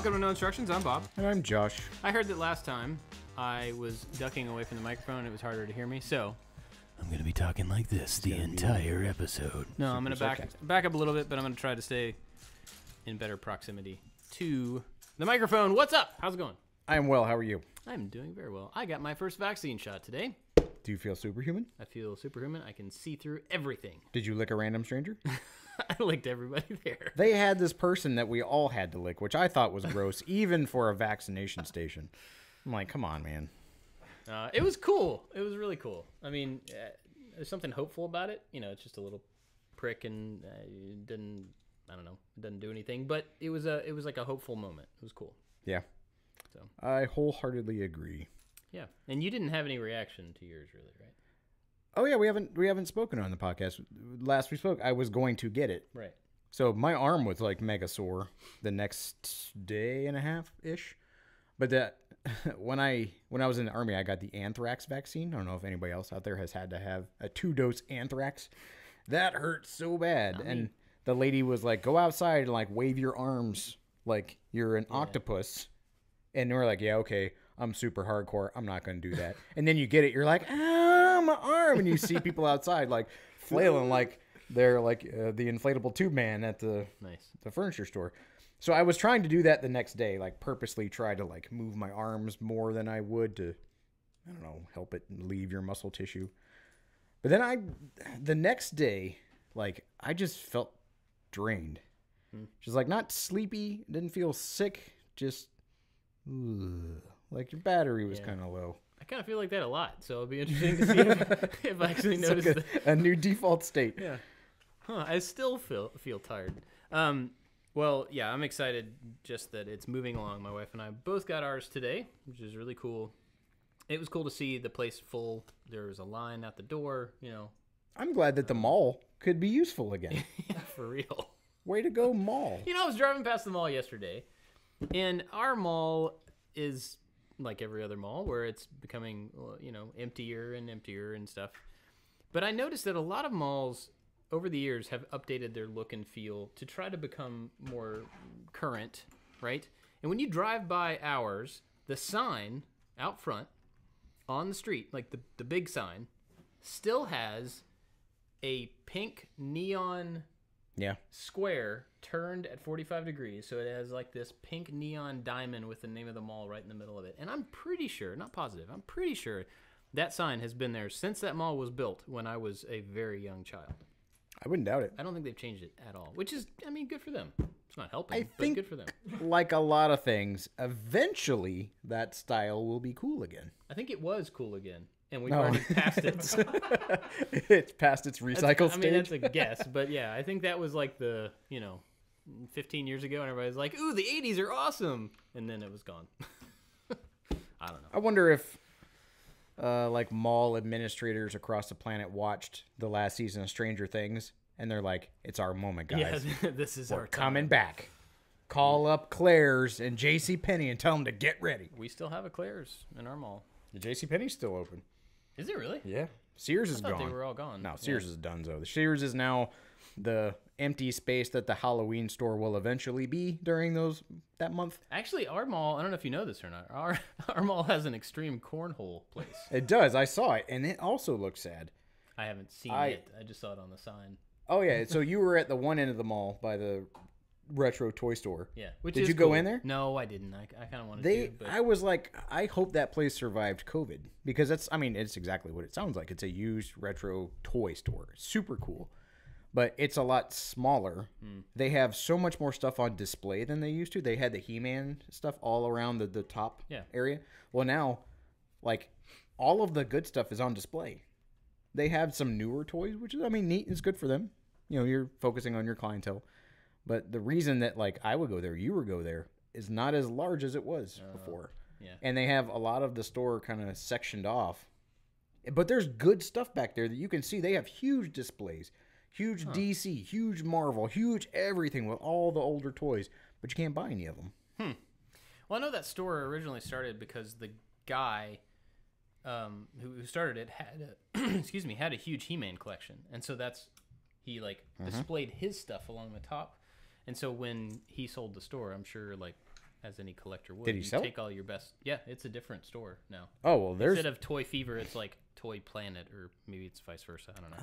Welcome to No Instructions. I'm Bob. And I'm Josh. I heard that last time I was ducking away from the microphone and it was harder to hear me, so I'm going to be talking like this the entire episode. No, I'm going to back up a little bit, but I'm going to try to stay in better proximity to the microphone. What's up? How's it going? I am well. How are you? I'm doing very well. I got my first vaccine shot today. Do you feel superhuman? I feel superhuman. I can see through everything. Did you lick a random stranger? I licked everybody there. They had this person that we all had to lick, which I thought was gross, even for a vaccination station. I'm like, come on, man. It was cool. It was really cool. I mean, there's something hopeful about it. You know, it's just a little prick and it didn't, I don't know, it doesn't do anything. But it was like a hopeful moment. It was cool. Yeah. So I wholeheartedly agree. Yeah. And you didn't have any reaction to yours, really, right? Oh yeah, we haven't spoken on the podcast. Last we spoke, I was going to get it. Right. So my arm was like mega sore the next day and a half ish. But that when I was in the Army, I got the anthrax vaccine. I don't know if anybody else out there has had to have a 2-dose anthrax. That hurt so bad. And the lady was like, "Go outside and like wave your arms like you're an octopus." And we're like, "Yeah, okay. I'm super hardcore. I'm not going to do that." And then you get it. You're like, "Ah, my arm." And you see people outside like flailing like they're like the inflatable tube man at the furniture store. So I was trying to do that the next day, like purposely try to like move my arms more than I would to, I don't know, help it leave your muscle tissue. But then the next day, like I just felt drained. Just like not sleepy, didn't feel sick, just like your battery was kind of low. I kind of feel like that a lot, so it'll be interesting to see if I actually notice like a new default state. Yeah. Huh, I still feel tired. Well, yeah, I'm excited just that it's moving along. My wife and I both got ours today, which is really cool. It was cool to see the place full. There was a line out the door, you know. I'm glad that the mall could be useful again. Yeah, for real. Way to go, mall. You know, I was driving past the mall yesterday, and our mall is like every other mall where it's becoming, you know, emptier and emptier and stuff. But I noticed that a lot of malls over the years have updated their look and feel to try to become more current, right? And when you drive by ours, the sign out front on the street, like the big sign, still has a pink neon square turned at 45 degrees. So it has like this pink neon diamond with the name of the mall right in the middle of it. And I'm pretty sure, not positive, I'm pretty sure that sign has been there since that mall was built when I was a very young child. I wouldn't doubt it. I don't think they've changed it at all, which is, I mean, good for them. It's not helping, but good for them. Like a lot of things, eventually that style will be cool again. I think it was cool again, and we've already passed it. It's past its recycle stage. I mean, that's a guess, but yeah, I think that was like 15 years ago, and everybody's like, "Ooh, the 80s are awesome," and then it was gone. I don't know. I wonder if like mall administrators across the planet watched the last season of Stranger Things and they're like, "It's our moment, guys. Yeah, this is We're coming back. Call up Claire's and JCPenney and tell them to get ready." We still have a Claire's in our mall. The JCPenney's still open. Is it really? Yeah. Sears is gone. They were all gone. No, Sears is donezo. The Sears is now the empty space that the Halloween store will eventually be during that month. Actually, our mall, I don't know if you know this or not, our mall has an extreme cornhole place. It does. I saw it, and it also looks sad. I haven't seen it. I just saw it on the sign. Oh, yeah. So you were at the one end of the mall by the retro toy store. Yeah. Did you go in there? No, I didn't. I kind of wanted to. But I was like, I hope that place survived COVID because it's exactly what it sounds like. It's a used retro toy store. Super cool. But it's a lot smaller. They have so much more stuff on display than they used to. They had the He-Man stuff all around the top area. Well, now, like, all of the good stuff is on display. They have some newer toys, which is, neat. It's good for them. You know, you're focusing on your clientele. But the reason that, like, I would go there, you would go there, is not as large as it was before. Yeah. And they have a lot of the store kind of sectioned off. But there's good stuff back there that you can see. They have huge displays. Huge DC, huge Marvel, huge everything with all the older toys. But you can't buy any of them. Well, I know that store originally started because the guy who started it had had a huge He-Man collection. And so he displayed his stuff along the top. And so when he sold the store, I'm sure as any collector would. Did he you sell take all your best. Yeah, it's a different store now. Oh, well, there's... Instead of Toy Fever, it's like Toy Planet, or maybe it's vice versa. I don't know.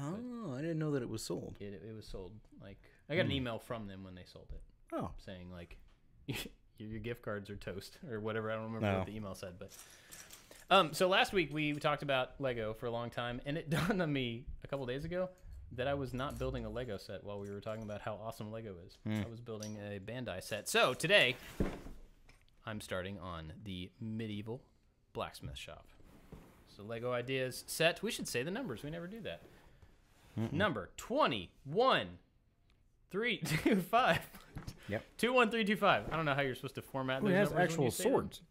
Oh, I didn't know that it was sold. It was sold. Like, I got an email from them when they sold it. Oh. Saying, like, your gift cards are toast, or whatever. I don't remember what the email said, but... So last week we talked about Lego for a long time, and it dawned on me a couple days ago that I was not building a Lego set while we were talking about how awesome Lego is. I was building a Bandai set. So today, I'm starting on the medieval blacksmith shop. So Lego Ideas set. We should say the numbers. We never do that. Number 21325. Yep. 21325. I don't know how you're supposed to format those It has numbers when actual you say them. swords.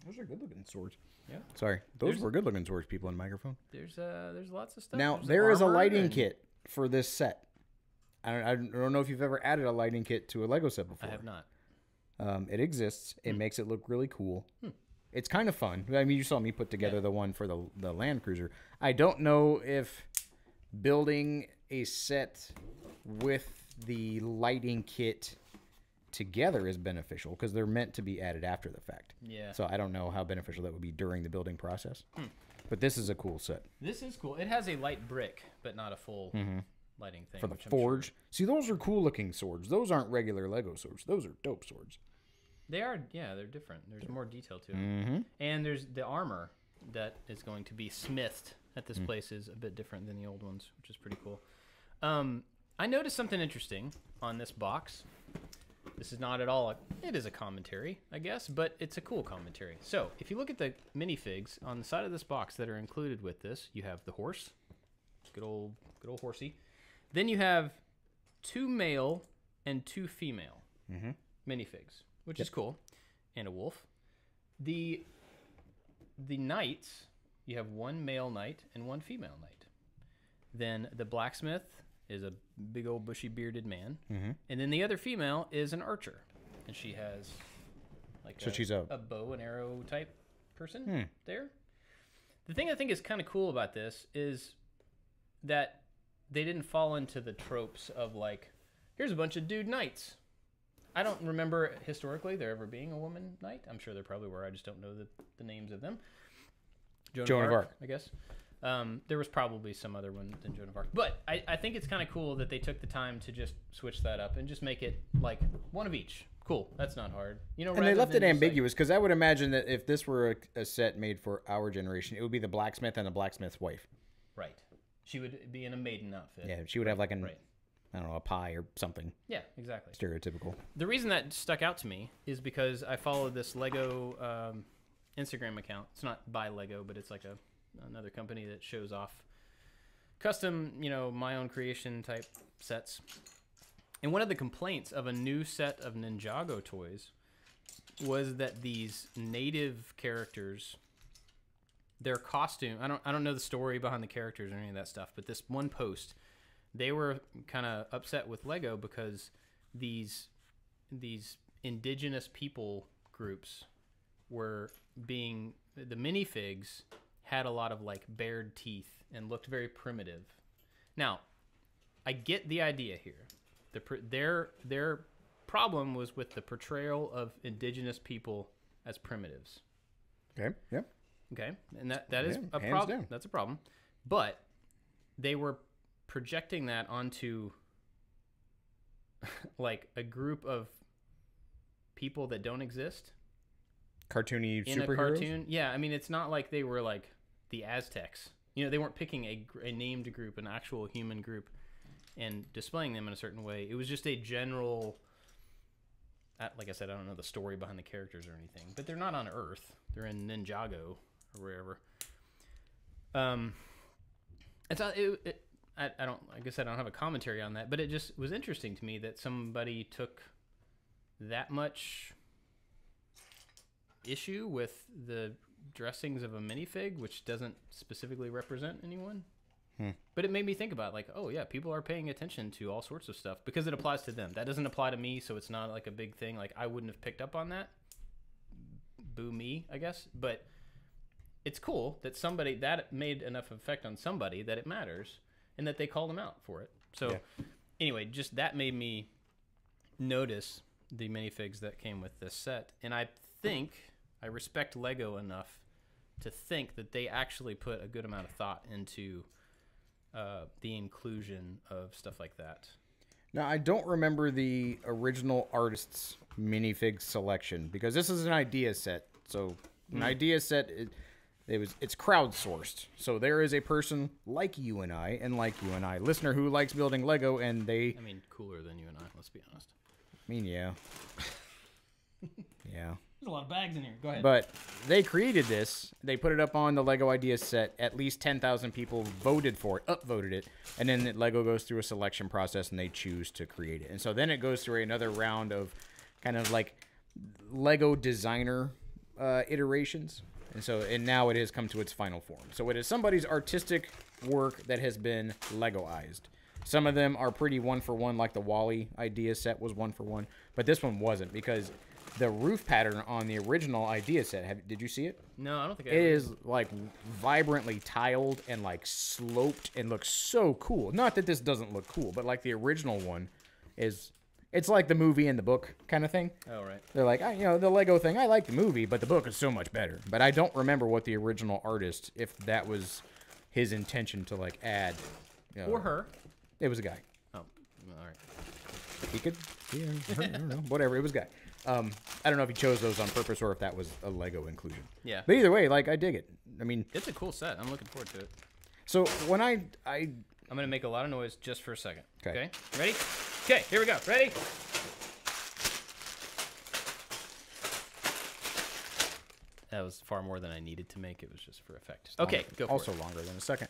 Those are good-looking swords. Yeah. Sorry. Those were good-looking swords, people on microphone. There's lots of stuff. Now, There's there is a armor lighting and- kit for this set. I don't know if you've ever added a lighting kit to a Lego set before. I have not. It exists. It makes it look really cool. It's kind of fun. I mean, you saw me put together the one for the Land Cruiser. I don't know if building a set with the lighting kit together is beneficial because they're meant to be added after the fact. Yeah. So I don't know how beneficial that would be during the building process. But this is a cool set. This is cool. It has a light brick, but not a full lighting thing. For the which I'm forge. sure- See, those are cool looking swords. Those aren't regular Lego swords. Those are dope swords. They are, yeah, they're different. There's more detail to them. And there's the armor that is going to be smithed at this place is a bit different than the old ones, which is pretty cool. I noticed something interesting on this box. This is not at all, it is a commentary, I guess, but it's a cool commentary. So, if you look at the minifigs on the side of this box that are included with this, you have the horse, good old horsey. Then you have 2 male and 2 female minifigs, which is cool, and a wolf. The knights, you have 1 male knight and 1 female knight. Then the blacksmith is a big old bushy bearded man, and then the other female is an archer, and she has like she's a bow and arrow type person there. The thing I think is kind of cool about this is that they didn't fall into the tropes of like, here's a bunch of dude knights. I don't remember historically there ever being a woman knight. I'm sure there probably were. I just don't know the names of them. Joan of Arc, I guess. There was probably some other one than Joan of Arc. But I think it's kind of cool that they took the time to just switch that up and just make it like one of each. Cool. That's not hard. You know, and they left it ambiguous because I would imagine that if this were a set made for our generation, it would be the blacksmith and the blacksmith's wife. Right. She would be in a maiden outfit. Yeah, she would have like I don't know, a pie or something. Yeah, exactly. Stereotypical. The reason that stuck out to me is because I follow this Lego Instagram account. It's not by Lego, but it's like another company that shows off custom, my own creation type sets. And one of the complaints of a new set of Ninjago toys was that these native characters, their costume, I don't know the story behind the characters or any of that stuff, but this one post, they were kind of upset with Lego because these indigenous people groups were being, the minifigs had a lot of like bared teeth and looked very primitive. Now, I get the idea here. Their problem was with the portrayal of indigenous people as primitives. Okay. Yep. Okay, and that is a hands problem. down. That's a problem. But they were projecting that onto like a group of people that don't exist Cartoony in superheroes? a cartoon. Yeah, I mean, it's not like they were like the Aztecs. They weren't picking a named group, an actual human group, and displaying them in a certain way. It was just a general, like I said, I don't know the story behind the characters or anything, but they're not on Earth. They're in Ninjago or wherever. I guess I don't have a commentary on that, but it just was interesting to me that somebody took that much issue with the dressings of a minifig, which doesn't specifically represent anyone. But it made me think about like, oh yeah, people are paying attention to all sorts of stuff because it applies to them. That doesn't apply to me, so it's not like a big thing. Like I wouldn't have picked up on that. Boo me, I guess. But it's cool that somebody that made enough effect on somebody that it matters and that they called them out for it. So anyway, just that made me notice the minifigs that came with this set, and I think I respect Lego enough to think that they actually put a good amount of thought into the inclusion of stuff like that. Now, I don't remember the original artist's minifig selection because this is an idea set. So an idea set, it's crowdsourced. So there is a person like you and I, listener who likes building Lego, and they... I mean, cooler than you and I, let's be honest. I mean, yeah. Yeah. There's a lot of bags in here. Go ahead. But they created this. They put it up on the Lego Ideas set. At least 10,000 people voted for it, upvoted it. And then Lego goes through a selection process, and they choose to create it. And so then it goes through another round of kind of like Lego designer iterations. And now it has come to its final form. So it is somebody's artistic work that has been Legoized. Some of them are pretty one-for-one, like the Wall-E idea set was one-for-one. But this one wasn't, because the roof pattern on the original idea set, did you see it? No, I don't think I It is like vibrantly tiled and like sloped and looks so cool. Not that this doesn't look cool, but like the original one is... It's like the movie and the book kind of thing. Oh, right. They're like, the Lego thing, I like the movie, but the book is so much better. But I don't remember what the original artist, if that was his intention to, like, add. Or her. It was a guy. Oh, all right. He could be her, I don't know. Whatever, it was a guy. I don't know if he chose those on purpose or if that was a Lego inclusion. Yeah. But either way, like, I dig it. I mean... It's a cool set. I'm looking forward to it. So, when I'm going to make a lot of noise just for a second. Okay. Ready? Okay, here we go. Ready? That was far more than I needed to make. It was just for effect. Okay, go for also it. longer than a second.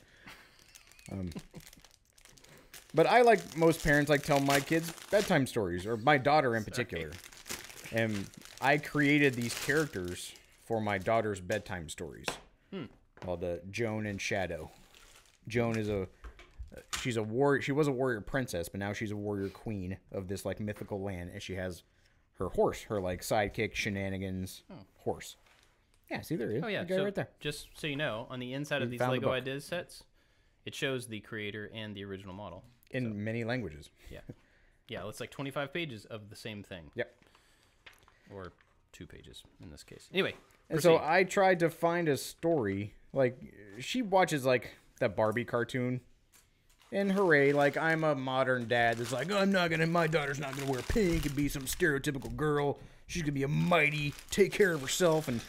But I, like most parents, like tell my kids bedtime stories, or my daughter in particular. And I created these characters for my daughter's bedtime stories called Joan and Shadow. Joan is she's a warrior. She was a warrior princess, but now she's a warrior queen of this like mythical land, and she has her horse, her like sidekick shenanigans horse. Yeah, see there he is. Oh yeah, the guy so right there. just so you know, on the inside of these found the Lego book. Ideas sets, it shows the creator and the original model. In many languages. Yeah, yeah, it's like 25 pages of the same thing. Yep. Or 2 pages in this case. Anyway, And so I tried to find a story. Like, she watches, like, that Barbie cartoon. And hooray, like, I'm a modern dad that's like, my daughter's not gonna wear pink and be some stereotypical girl. She's gonna be a mighty, take care of herself. And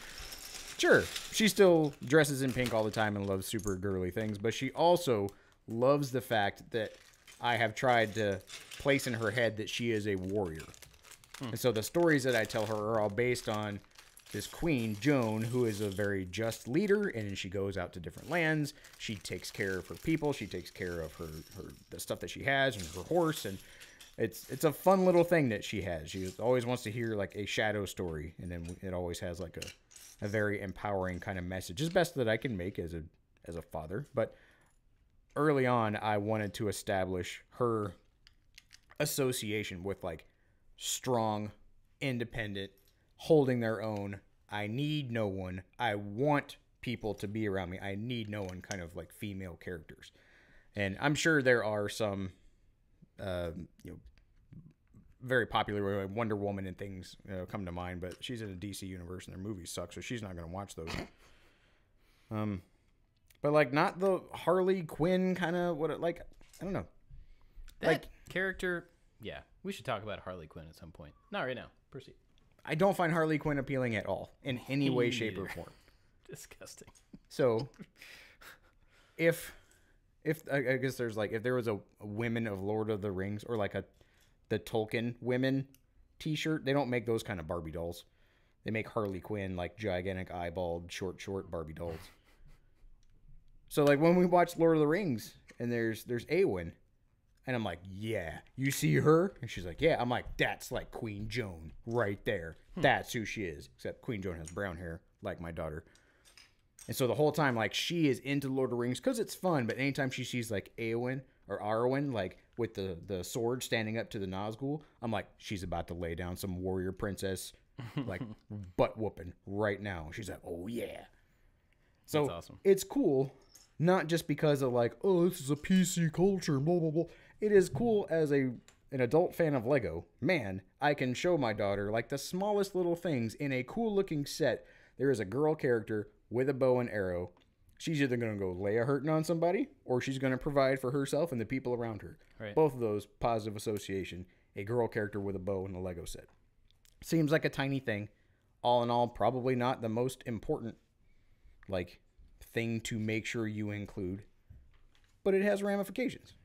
sure, she still dresses in pink all the time and loves super girly things. But she also loves the fact that I have tried to place in her head that she is a warrior. And so the stories that I tell her are all based on this queen, Joan, who is a very just leader, and she goes out to different lands. She takes care of her people. She takes care of the stuff that she has and her horse, and it's a fun little thing that she has. She always wants to hear like a shadow story, and then it always has like a very empowering kind of message. As best that I can make as a father, but early on, I wanted to establish her association with like strong, independent, holding their own. I need no one. I want people to be around me. I need no one kind of like female characters. And I'm sure there are some, very popular Wonder Woman and things come to mind, but she's in a DC universe and their movies suck, so she's not going to watch those. But like not the Harley Quinn kind of I don't know. that character, yeah, we should talk about Harley Quinn at some point. Not right now. Proceed. I don't find Harley Quinn appealing at all in any way, shape, or form. Disgusting. So, if I guess there's like if there was a Women of Lord of the Rings or like the Tolkien women T-shirt, they don't make those kind of Barbie dolls. They make Harley Quinn like gigantic eyeballed short Barbie dolls. So like when we watch Lord of the Rings and there's Éowyn. And I'm like, yeah, you see her? And she's like, yeah. I'm like, that's like Queen Joan right there. That's who she is. Except Queen Joan has brown hair, like my daughter. And so the whole time, like, she is into Lord of the Rings because it's fun. But anytime she sees, like, Éowyn or Arwen, like, with the sword standing up to the Nazgul, I'm like, she's about to lay down some warrior princess, like, butt whooping right now. She's like, oh, yeah. So That's awesome. It's cool, not just because of, like, oh, this is a PC culture, blah, blah, blah. It is cool as a an adult fan of Lego, man, I can show my daughter like the smallest little things in a cool looking set. There is a girl character with a bow and arrow. She's either going to go lay a hurting on somebody, or she's going to provide for herself and the people around her. Right. Both of those, positive association. A girl character with a bow and a Lego set. Seems like a tiny thing. All in all, probably not the most important, like, thing to make sure you include. But it has ramifications.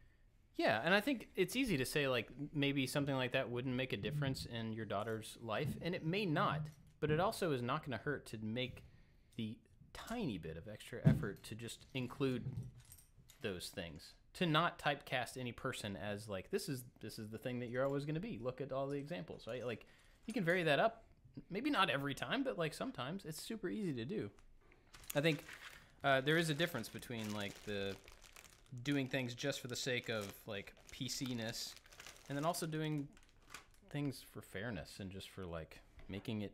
Yeah, and I think it's easy to say, like, maybe something like that wouldn't make a difference in your daughter's life, and it may not, but it also is not going to hurt to make the tiny bit of extra effort to just include those things, to not typecast any person as, like, this is the thing that you're always going to be. Look at all the examples, right? Like, you can vary that up, maybe not every time, but, like, sometimes it's super easy to do. I think there is a difference between, like, the doing things just for the sake of, like, PC-ness, and then also doing things for fairness and just for, like, making it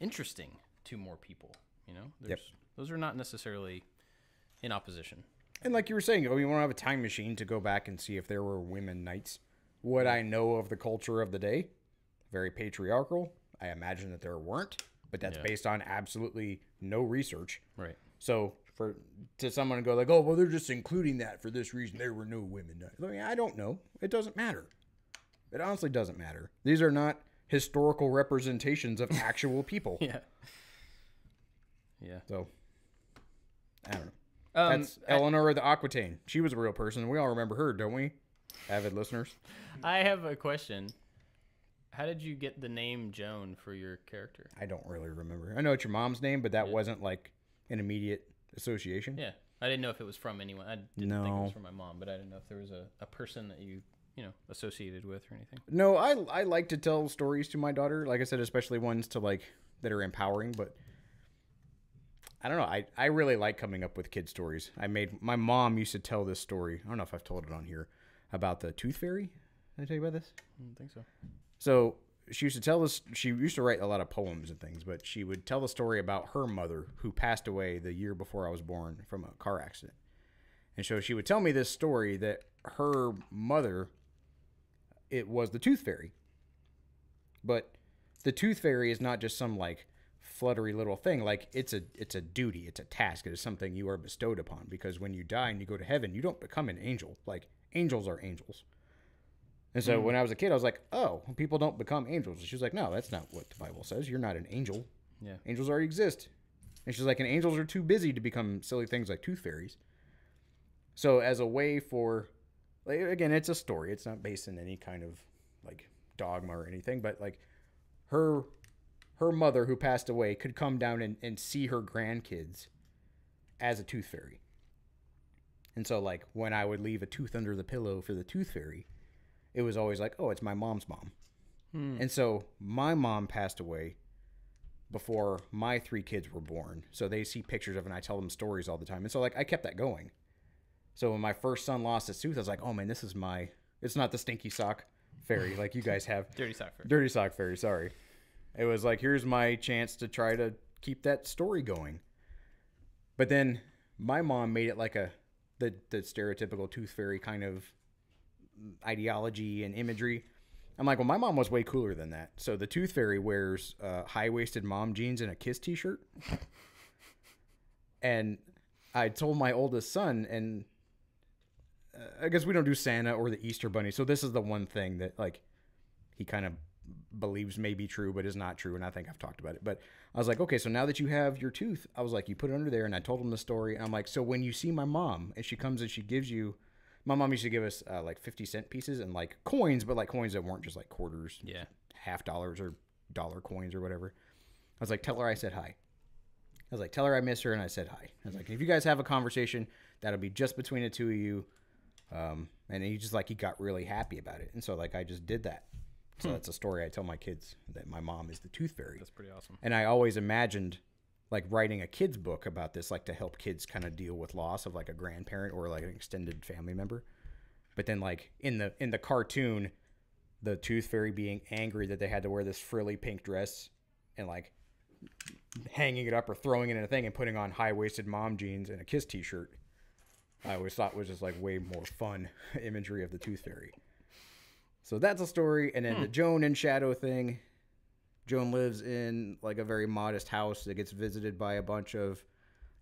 interesting to more people, you know? Those are not necessarily in opposition. And like you were saying, we want to have a time machine to go back and see if there were women knights. What I know of the culture of the day, very patriarchal. I imagine that there weren't, but that's based on absolutely no research. Right. So to someone to go like, oh, well, they're just including that for this reason. There were no women knights. I mean, I don't know. It doesn't matter. It honestly doesn't matter. These are not historical representations of actual people. Yeah. So, I don't know. That's Eleanor the Aquitaine. She was a real person. We all remember her, don't we? Avid listeners. I have a question. How did you get the name Joan for your character? I don't really remember. I know it's your mom's name, but that wasn't like an immediate association. Yeah. I didn't know if it was from anyone. I didn't think it was from my mom, but I didn't know if there was a person that you associated with or anything. No, I like to tell stories to my daughter. Like I said, especially ones to like that are empowering, but I don't know. I really like coming up with kid stories. My mom used to tell this story. I don't know if I've told it on here about the tooth fairy. Did I tell you about this? I don't think so. So she used to tell this. She used to write a lot of poems and things, but she would tell the story about her mother who passed away the year before I was born from a car accident. And so she would tell me this story that her mother, it was the tooth fairy. But the tooth fairy is not just some like fluttery little thing. Like it's a duty, it's a task, it is something you are bestowed upon, because when you die and you go to heaven, you don't become an angel. Like angels are angels. And so when I was a kid, I was like, oh, people don't become angels. And she was like, no, that's not what the Bible says. You're not an angel. Yeah. Angels already exist. And she's like, and angels are too busy to become silly things like tooth fairies. So as a way for, like, again, it's a story. It's not based in any kind of like dogma or anything, but like her mother who passed away could come down and see her grandkids as a tooth fairy. And so like when I would leave a tooth under the pillow for the tooth fairy, it was always like, oh, it's my mom's mom. And so my mom passed away before my 3 kids were born. So they see pictures of it and I tell them stories all the time. And so like I kept that going. So when my first son lost his tooth, I was like, oh man, this is it's not the stinky sock fairy like you guys have. Dirty sock fairy. Dirty sock fairy, sorry. It was like, here's my chance to try to keep that story going. But then my mom made it like the stereotypical tooth fairy kind of ideology and imagery. I'm like, well, my mom was way cooler than that. So the tooth fairy wears high-waisted mom jeans and a Kiss t-shirt. And I told my oldest son, and I guess we don't do Santa or the Easter Bunny, so this is the one thing that like he kind of believes may be true but is not true, and I think I've talked about it. But I was like, okay, so now that you have your tooth, I was like, you put it under there, and I told him the story, and I'm like, so when you see my mom and she comes and she gives you, my mom used to give us like 50-cent pieces and like coins, but like coins that weren't just like quarters, $50 or dollar coins or whatever. I was like, tell her I said hi. I was like, tell her I miss her and I said hi. I was like, if you guys have a conversation, that'll be just between the two of you. And he got really happy about it. And so like I just did that. So that's a story I tell my kids, that my mom is the tooth fairy. That's pretty awesome. And I always imagined like writing a kid's book about this, like to help kids kind of deal with loss of like a grandparent or like an extended family member. But then like in the cartoon, the tooth fairy being angry that they had to wear this frilly pink dress and like hanging it up or throwing it in a thing and putting on high-waisted mom jeans and a Kiss t-shirt, I always thought was just like way more fun imagery of the tooth fairy. So that's a story. And then the Joan and Shadow thing. Joan lives in like a very modest house that gets visited by a bunch of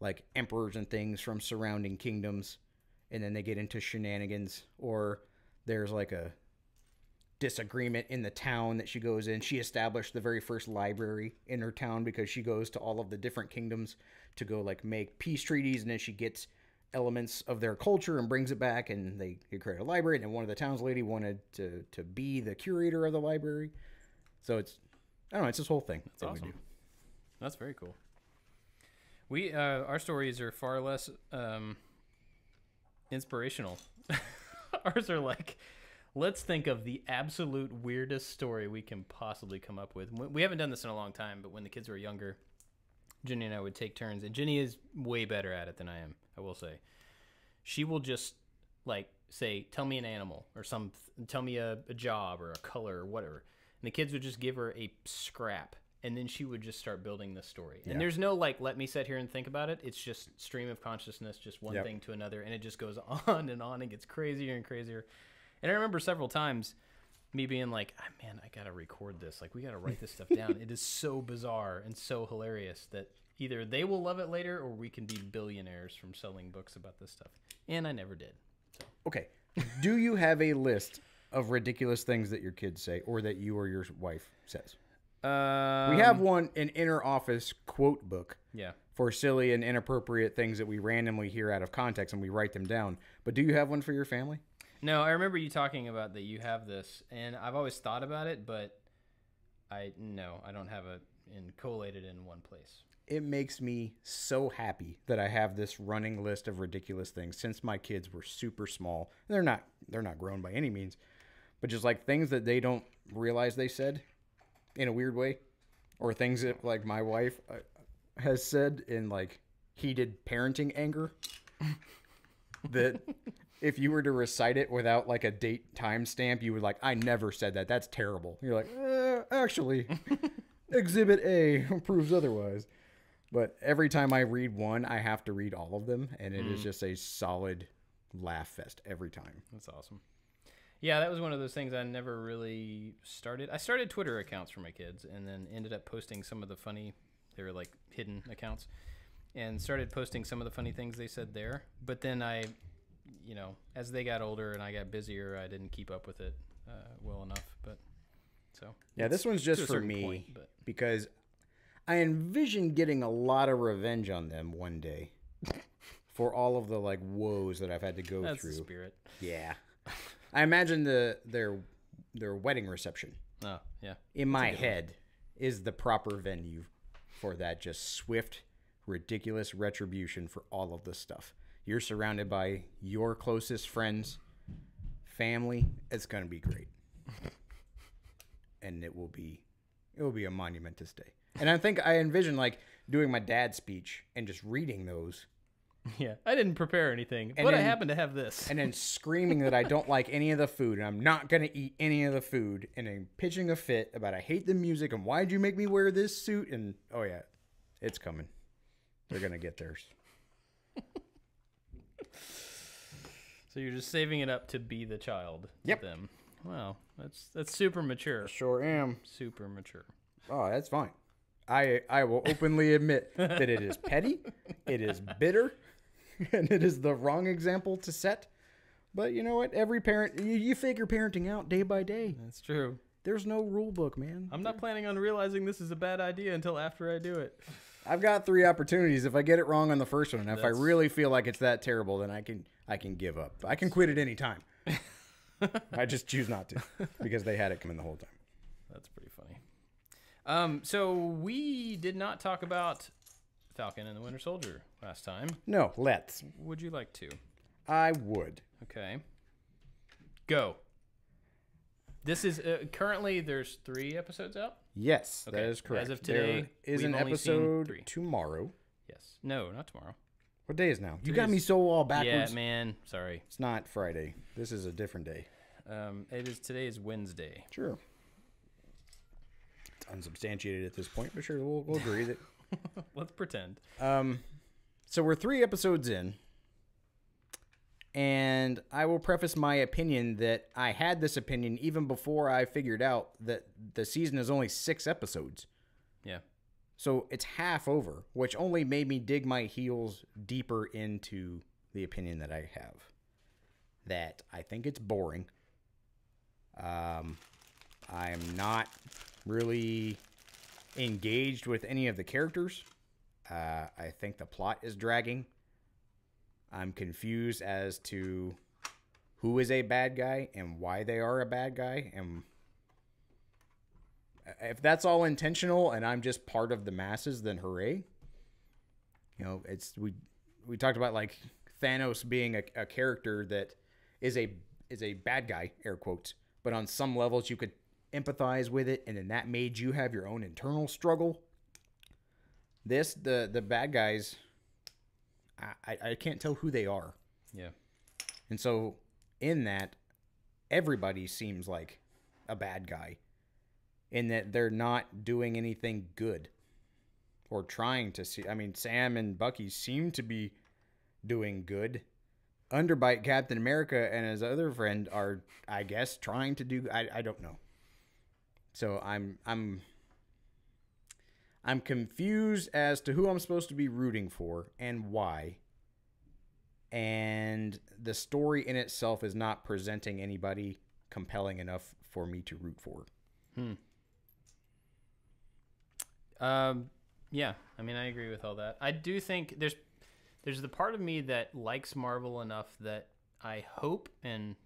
like emperors and things from surrounding kingdoms. And then they get into shenanigans, or there's like a disagreement in the town that she goes in. She established the very first library in her town because she goes to all of the different kingdoms to go like make peace treaties, and then she gets elements of their culture and brings it back, and they create a library. And then one of the town's lady wanted to be the curator of the library. So it's, I don't know, it's this whole thing. That's awesome. We do. That's very cool. We our stories are far less inspirational. Ours are like, let's think of the absolute weirdest story we can possibly come up with. We haven't done this in a long time, but when the kids were younger, Jenny and I would take turns, and Jenny is way better at it than I am, I will say. She will just like say, tell me an animal, or tell me a job or a color or whatever. And the kids would just give her a scrap, and then she would just start building this story. And there's no like, let me sit here and think about it. It's just stream of consciousness, just one thing to another, and it just goes on and gets crazier and crazier. And I remember several times me being like, oh, man, I got to record this. Like, we got to write this stuff down. It is so bizarre and so hilarious that either they will love it later, or we can be billionaires from selling books about this stuff. And I never did. So. Okay. Do you have a list of ridiculous things that your kids say, or that you or your wife says? We have an inner office quote book for silly and inappropriate things that we randomly hear out of context, and we write them down. But do you have one for your family? No, I remember you talking about that you have this, and I've always thought about it, but I don't have it collated in one place. It makes me so happy that I have this running list of ridiculous things since my kids were super small. They're not grown by any means, but just like things that they don't realize they said in a weird way, or things that like my wife has said in like heated parenting anger that if you were to recite it without like a date time stamp, you would like, I never said that. That's terrible. You're like, actually, Exhibit A proves otherwise. But every time I read one, I have to read all of them, and it is just a solid laugh fest every time. That's awesome. Yeah, that was one of those things I never really started. I started Twitter accounts for my kids, and then ended up posting some of the funny, they were like hidden accounts, and started posting some of the funny things they said there. But then I, as they got older and I got busier, I didn't keep up with it well enough. But so yeah, this one's just for me because I envision getting a lot of revenge on them one day for all of the like woes that I've had to go That's through. The spirit. Yeah. I imagine their wedding reception. Oh, yeah. In my head is the proper venue for that just swift, ridiculous retribution for all of this stuff. You're surrounded by your closest friends, family. It's going to be great. And it will be a monumentous day. And I think I envision like doing my dad's speech and just reading those. Yeah, I didn't prepare anything, but I happen to have this. And then screaming that I don't like any of the food, and I'm not going to eat any of the food, and then pitching a fit about I hate the music, and why'd you make me wear this suit? And, oh yeah, it's coming. They're going to get theirs. So you're just saving it up to be the child to them. Wow, that's super mature. Sure am. Super mature. Oh, that's fine. I will openly admit that it is petty, it is bitter, and it is the wrong example to set. But you know what? Every parent, you figure parenting out day by day. That's true. There's no rule book, man. I'm not planning on realizing this is a bad idea until after I do it. I've got 3 opportunities. If I get it wrong on the first one, and if I really feel like it's that terrible, then I can give up. I can quit at any time. I just choose not to because they had it coming the whole time. That's pretty funny. So we did not talk about Falcon and the Winter Soldier last time. No, let's. Would you like to? I would. Okay. Go. This is currently there's 3 episodes out. Yes, that is correct. As of today, there is an episode tomorrow. Yes. No, not tomorrow. What day is now? You got me so all backwards. Yeah, man. Sorry. It's not Friday. This is a different day. Today is Wednesday. Sure. It's unsubstantiated at this point, but sure, we'll agree that. Let's pretend. So we're 3 episodes in, And I will preface my opinion that I had this opinion even before I figured out that the season is only 6 episodes. Yeah. So it's half over, which only made me dig my heels deeper into the opinion that I have. That I think it's boring. I'm not really engaged with any of the characters. I think the plot is dragging. I'm confused as to who is a bad guy and why they are a bad guy. And if that's all intentional and I'm just part of the masses, then hooray. You know, it's we talked about like Thanos being a character that is a bad guy, air quotes, but on some levels you could empathize with it, and then that made you have your own internal struggle. The bad guys, I can't tell who they are. Yeah. And so in that, everybody seems like a bad guy in that they're not doing anything good or trying to see. I mean, Sam and Bucky seem to be doing good. Underbite Captain America and his other friend are, I guess, trying to do. I don't know. So I'm confused as to who I'm supposed to be rooting for and why. And the story in itself is not presenting anybody compelling enough for me to root for. Yeah, I mean, I agree with all that. I do think there's the part of me that likes Marvel enough that I hope and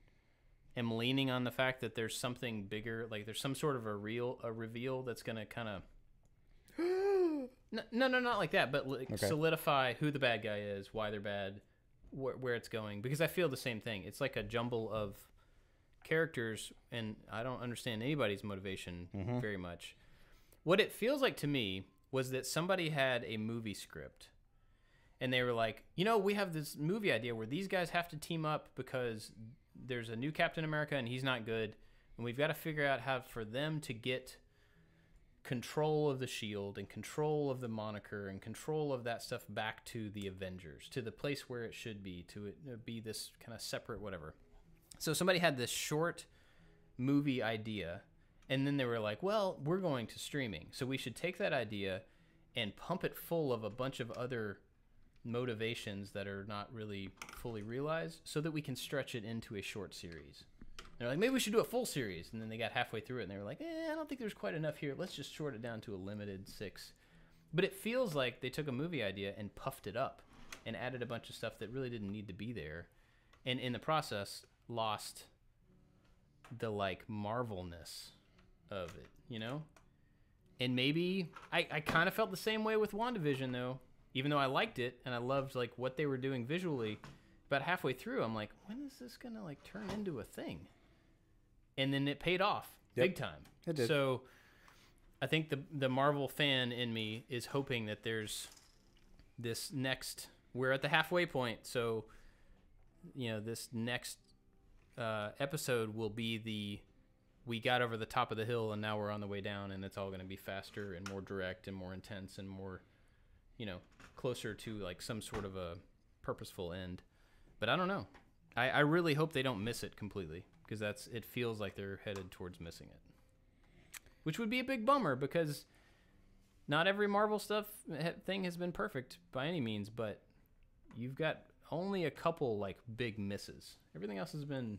am leaning on the fact that there's something bigger, like there's some sort of a reveal that's going to kind of no, not like that, but like solidify who the bad guy is, why they're bad, where it's going, because I feel the same thing. It's like a jumble of characters, and I don't understand anybody's motivation very much. What it feels like to me was that somebody had a movie script, and they were like, you know, we have this movie idea where these guys have to team up because there's a new Captain America and he's not good, and we've got to figure out how for them to get control of the shield and control of the moniker and control of that stuff back to the Avengers, to the place where it should be, to it be this kind of separate whatever. So somebody had this short movie idea, and then they were like, well, we're going to streaming, so we should take that idea and pump it full of a bunch of other motivations that are not really fully realized so that we can stretch it into a short series. They're like, maybe we should do a full series. And then they got halfway through it and they were like, I don't think there's quite enough here. Let's just short it down to a limited 6. But it feels like they took a movie idea and puffed it up and added a bunch of stuff that really didn't need to be there. And in the process, lost the like Marvelness of it, you know? And maybe I kind of felt the same way with WandaVision though, even though I liked it and I loved like what they were doing visually. About halfway through, I'm like, when is this gonna like turn into a thing? And then it paid off big time. It did. So I think the Marvel fan in me is hoping that there's this next. We're at the halfway point, so you know this next episode will be we got over the top of the hill and now we're on the way down, and it's all going to be faster and more direct and more intense and more, you know, closer to like some sort of a purposeful end. But I don't know. I really hope they don't miss it completely, because it feels like they're headed towards missing it, which would be a big bummer because not every Marvel thing has been perfect by any means, but you've got only a couple like big misses. Everything else has been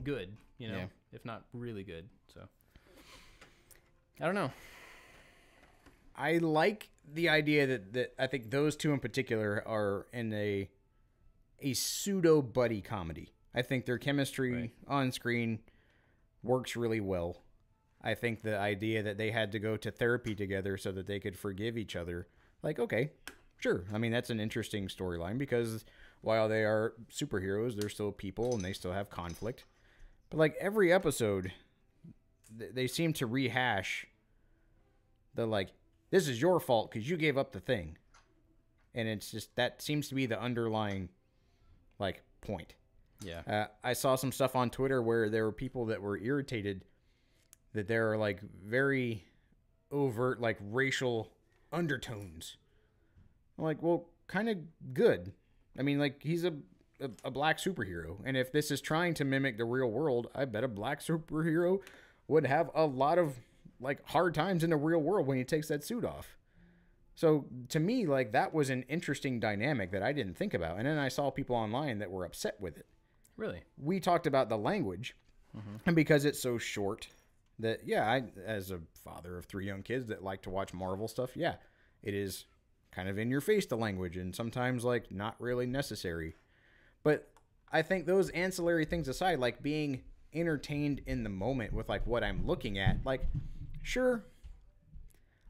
good, you know, if not really good. So I don't know. I like the idea that I think those two in particular are in a pseudo buddy comedy. I think their chemistry on screen works really well. I think the idea that they had to go to therapy together so that they could forgive each other, like, okay, sure. I mean, that's an interesting storyline because while they are superheroes, they're still people and they still have conflict. But like every episode, they seem to rehash the like, this is your fault because you gave up the thing. And it's just, that seems to be the underlying like point. Yeah. I saw some stuff on Twitter where there were people that were irritated that there are like very overt like racial undertones. I'm like, well, kind of good. I mean, like, he's a black superhero. And if this is trying to mimic the real world, I bet a black superhero would have a lot of, like, hard times in the real world when he takes that suit off. So to me, like, that was an interesting dynamic that I didn't think about. And then I saw people online that were upset with it. Really? We talked about the language, and because it's so short that, yeah, I, as a father of 3 young kids that like to watch Marvel stuff, yeah, it is kind of in your face, the language, and sometimes, like, not really necessary. But I think those ancillary things aside, like being entertained in the moment with, like, what I'm looking at, like, sure,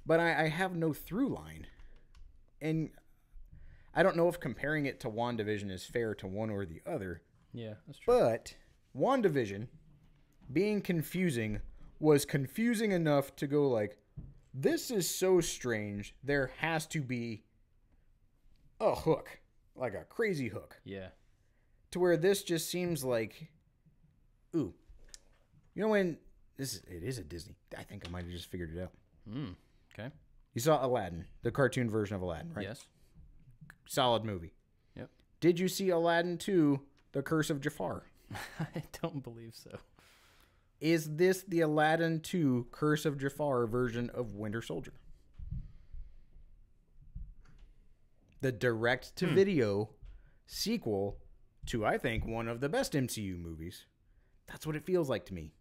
but I have no through line. And I don't know if comparing it to WandaVision is fair to one or the other. Yeah, that's true. But WandaVision being confusing was confusing enough to go like, this is so strange. There has to be a hook, like a crazy hook. Yeah. To where this just seems like, ooh, you know when it is a Disney. I think I might have just figured it out. Okay. You saw Aladdin, the cartoon version of Aladdin, right? Yes. Solid movie. Yep. Did you see Aladdin 2, The Curse of Jafar? I don't believe so. Is this the Aladdin 2 Curse of Jafar version of Winter Soldier? The direct-to-video sequel to, I think, one of the best MCU movies. That's what it feels like to me.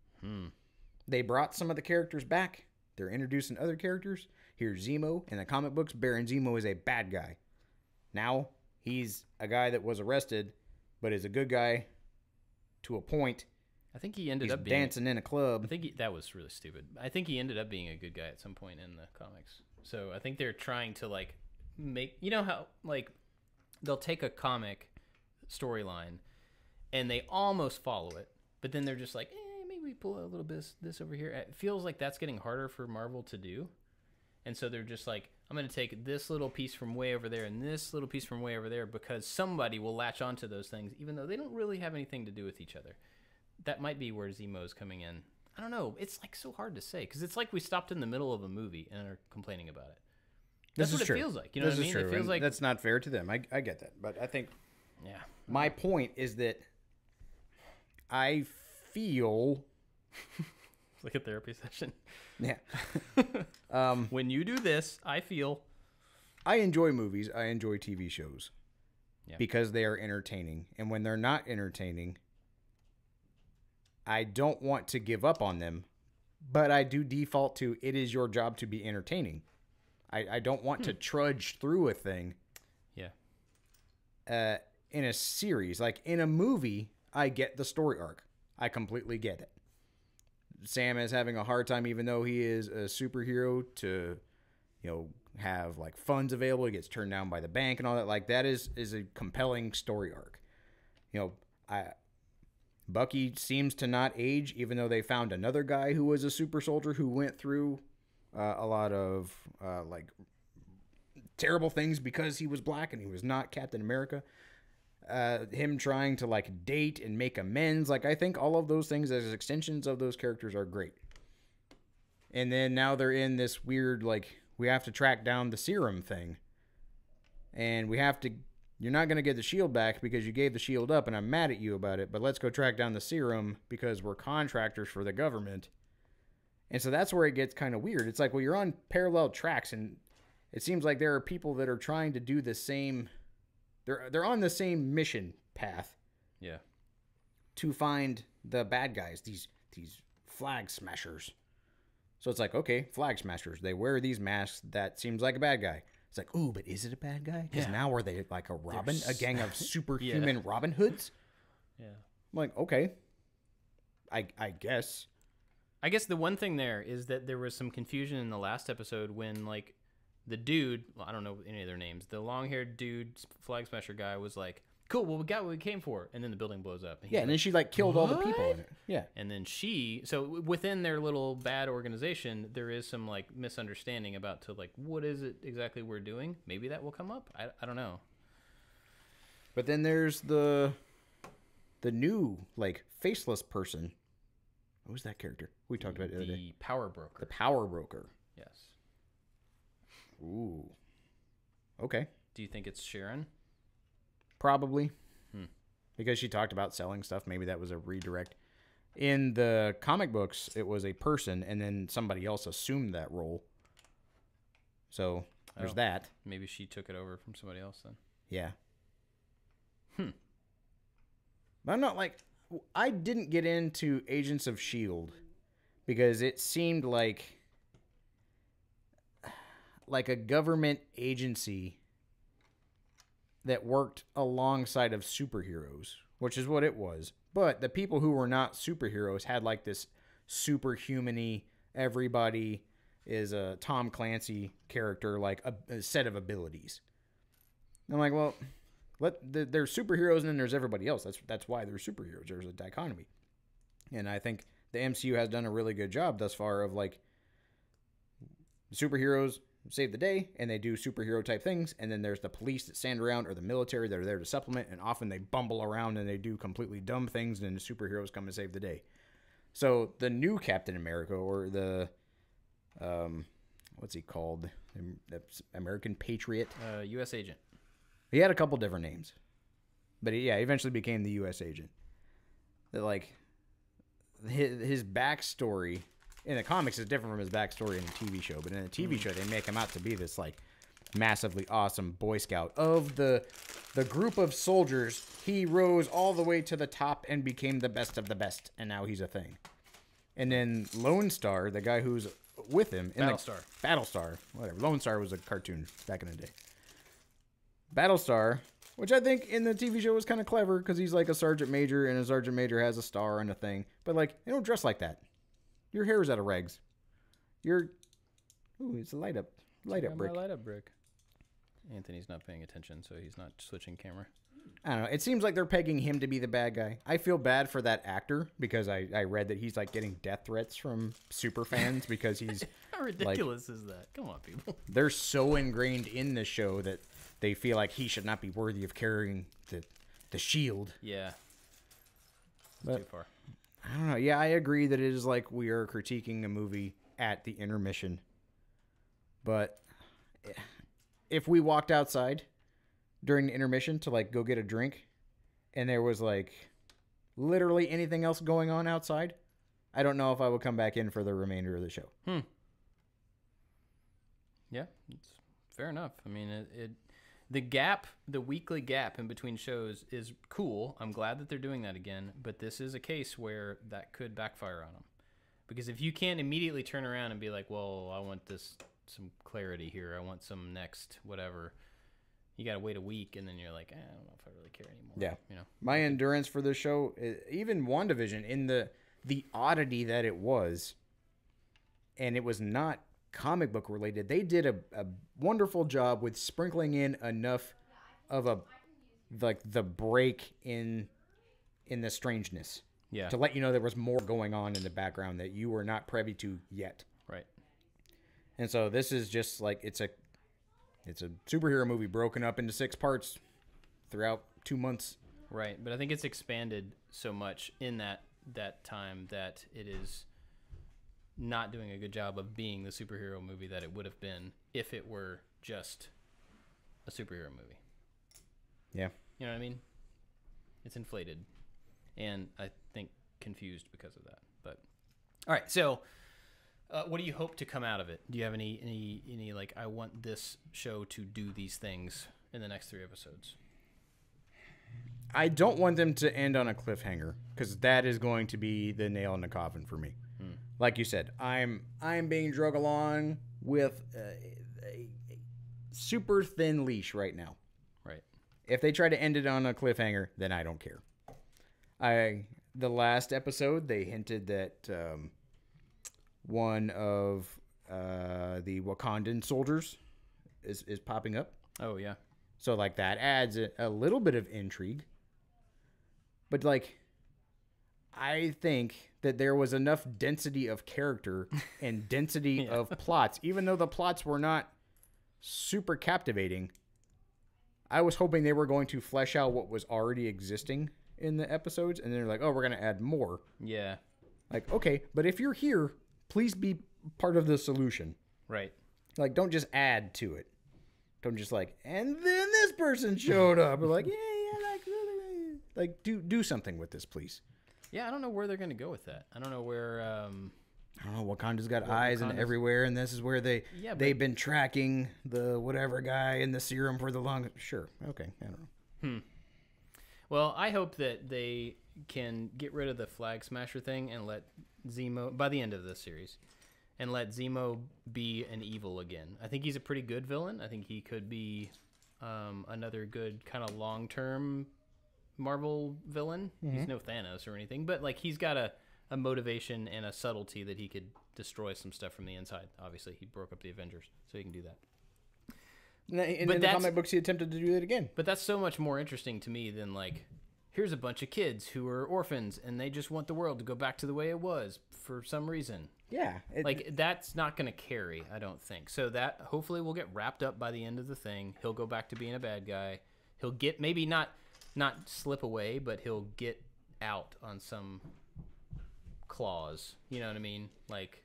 They brought some of the characters back. They're introducing other characters. Here's Zemo. In the comic books, Baron Zemo is a bad guy. Now, he's a guy that was arrested, but is a good guy to a point. I think he ended up being dancing in a club. I think that was really stupid. I think he ended up being a good guy at some point in the comics. So I think they're trying to, like, make, you know how, like, they'll take a comic storyline and they almost follow it, but then they're just like, maybe we pull a little bit this over here. It feels like that's getting harder for Marvel to do. And so they're just like, I'm going to take this little piece from way over there and this little piece from way over there because somebody will latch onto those things, even though they don't really have anything to do with each other. That might be where Zemo's coming in. I don't know. It's, like, so hard to say because it's like we stopped in the middle of a movie and are complaining about it. That's what it feels like. You know what I mean? It feels like that's not fair to them. I get that. But I think my point is that I feel it's like a therapy session. Yeah. When you do this, I feel I enjoy movies. I enjoy TV shows because they are entertaining. And when they're not entertaining, I don't want to give up on them, but I do default to it is your job to be entertaining. I don't want to trudge through a thing. Yeah. In a series, like in a movie, I get the story arc. I completely get it. Sam is having a hard time, even though he is a superhero, to, you know, have like funds available. He gets turned down by the bank and all that. Like that is a compelling story arc. You know, Bucky seems to not age, even though they found another guy who was a super soldier who went through a lot of like terrible things because he was black and he was not Captain America. Him trying to like date and make amends. Like I think all of those things as extensions of those characters are great. And then now they're in this weird, like, we have to track down the serum thing. And we have to, you're not going to get the shield back because you gave the shield up and I'm mad at you about it, but let's go track down the serum because we're contractors for the government. And so that's where it gets kind of weird. It's like, well, you're on parallel tracks and it seems like there are people that are trying to do the same, they're on the same mission path. Yeah. To find the bad guys, these flag smashers. So it's like, okay, flag smashers. They wear these masks. That seems like a bad guy. It's like, ooh, but is it a bad guy? Because now are they like a Robin, a gang of superhuman Robin Hoods? Yeah. I'm like, okay, I guess. I guess the one thing there is that there was some confusion in the last episode when, like, the dude, well, I don't know any of their names, the long-haired dude, flag smasher guy was like, cool, well, we got what we came for. And then the building blows up. And then she, like, killed all the people in it. Yeah. And then so within their little bad organization, there is some, like, misunderstanding about what is it exactly we're doing? Maybe that will come up. I don't know. But then there's the new, like, faceless person. What was that character? We talked about it the other day. The power broker. The power broker. Yes. Ooh. Okay. Do you think it's Sharon? probably. Because she talked about selling stuff. Maybe that was a redirect. In the comic books, it was a person, and then somebody else assumed that role. So there's that. Maybe she took it over from somebody else then. Yeah. But I'm not like... I didn't get into Agents of S.H.I.E.L.D. because it seemed like a government agency that worked alongside of superheroes, which is what it was. But the people who were not superheroes had like this superhuman-y, everybody is a Tom Clancy character, like a set of abilities. I'm like, well, there's superheroes and then there's everybody else. That's why there's superheroes. There's a dichotomy. And I think the MCU has done a really good job thus far of like superheroes save the day and they do superhero type things, and then there's the police that stand around, or the military that are there to supplement, and often they bumble around and they do completely dumb things, and the superheroes come and save the day. So the new Captain America, or the what's he called, the American Patriot, U.S. Agent. He had a couple different names, but he eventually became the U.S. Agent. That like his backstory in the comics is different from his backstory in the TV show, but in the TV show they make him out to be this like massively awesome Boy Scout of the group of soldiers. He rose all the way to the top and became the best of the best, and now he's a thing. And then Lone Star, the guy who's with him, Battlestar, whatever. Lone Star was a cartoon back in the day. Battlestar, which I think in the TV show was kind of clever because he's like a sergeant major, and a sergeant major has a star and a thing. But like, they don't dress like that. Your hair is out of rags. It's a light up brick. My light up brick. Anthony's not paying attention, so he's not switching camera. I don't know. It seems like they're pegging him to be the bad guy. I feel bad for that actor because I read that he's like getting death threats from super fans because he's How ridiculous is that? Come on, people. They're so ingrained in the show that they feel like he should not be worthy of carrying the shield. Yeah. But too far. I don't know. Yeah, I agree that it is like we are critiquing a movie at the intermission. But if we walked outside during the intermission to like go get a drink and there was like literally anything else going on outside, I don't know if I would come back in for the remainder of the show. Yeah, it's fair enough. I mean, the weekly gap in between shows is cool. I'm glad that they're doing that again, but this is a case where that could backfire on them. Because if you can't immediately turn around and be like, well, I want some clarity here, I want some next whatever, you got to wait a week, and then you're like, I don't know if I really care anymore. Yeah. You know, my endurance for this show, even WandaVision, in the oddity that it was, and it was not comic book related, they did a wonderful job with sprinkling in enough of the break in the strangeness, to let you know there was more going on in the background that you were not privy to yet. Right. And so this is just like it's a superhero movie broken up into 6 parts throughout 2 months. Right, but I think it's expanded so much in that time that it is not doing a good job of being the superhero movie that it would have been if it were just a superhero movie. Yeah. You know what I mean? It's inflated, and I think confused because of that. But all right, so what do you hope to come out of it? Do you have any like, I want this show to do these things in the next 3 episodes? I don't want them to end on a cliffhanger, because that is going to be the nail in the coffin for me. Like you said, I'm being drug along with a super thin leash right now. Right. If they try to end it on a cliffhanger, then I don't care. The last episode, they hinted that one of the Wakandan soldiers is popping up. Oh, yeah. So, like, that adds a little bit of intrigue. But, like, I think that there was enough density of character and density of plots, even though the plots were not super captivating. I was hoping they were going to flesh out what was already existing in the episodes, and they're like, oh, we're going to add more. Yeah. Like, okay, but if you're here, please be part of the solution. Right. Like, don't just add to it. Don't just like, and then this person showed up. We're like, yeah, like do something with this, please. Yeah, I don't know where they're gonna go with that. I don't know where. I don't know. Wakanda's got eyes and everywhere, and this is where they've been tracking the whatever guy in the serum for the long. Sure, okay, I don't know. Well, I hope that they can get rid of the Flag Smasher thing and let Zemo by the end of this series, and let Zemo be an evil again. I think he's a pretty good villain. I think he could be another good kind of long-term Marvel villain. He's no Thanos or anything, but like he's got a motivation and a subtlety that he could destroy some stuff from the inside. Obviously, he broke up the Avengers, so he can do that. In the comic books, he attempted to do that again. But that's so much more interesting to me than like, here's a bunch of kids who are orphans and they just want the world to go back to the way it was for some reason. Yeah. That's not going to carry, I don't think. So that hopefully will get wrapped up by the end of the thing. He'll go back to being a bad guy. He'll get, maybe not slip away, but he'll get out on some clause. You know what I mean? Like,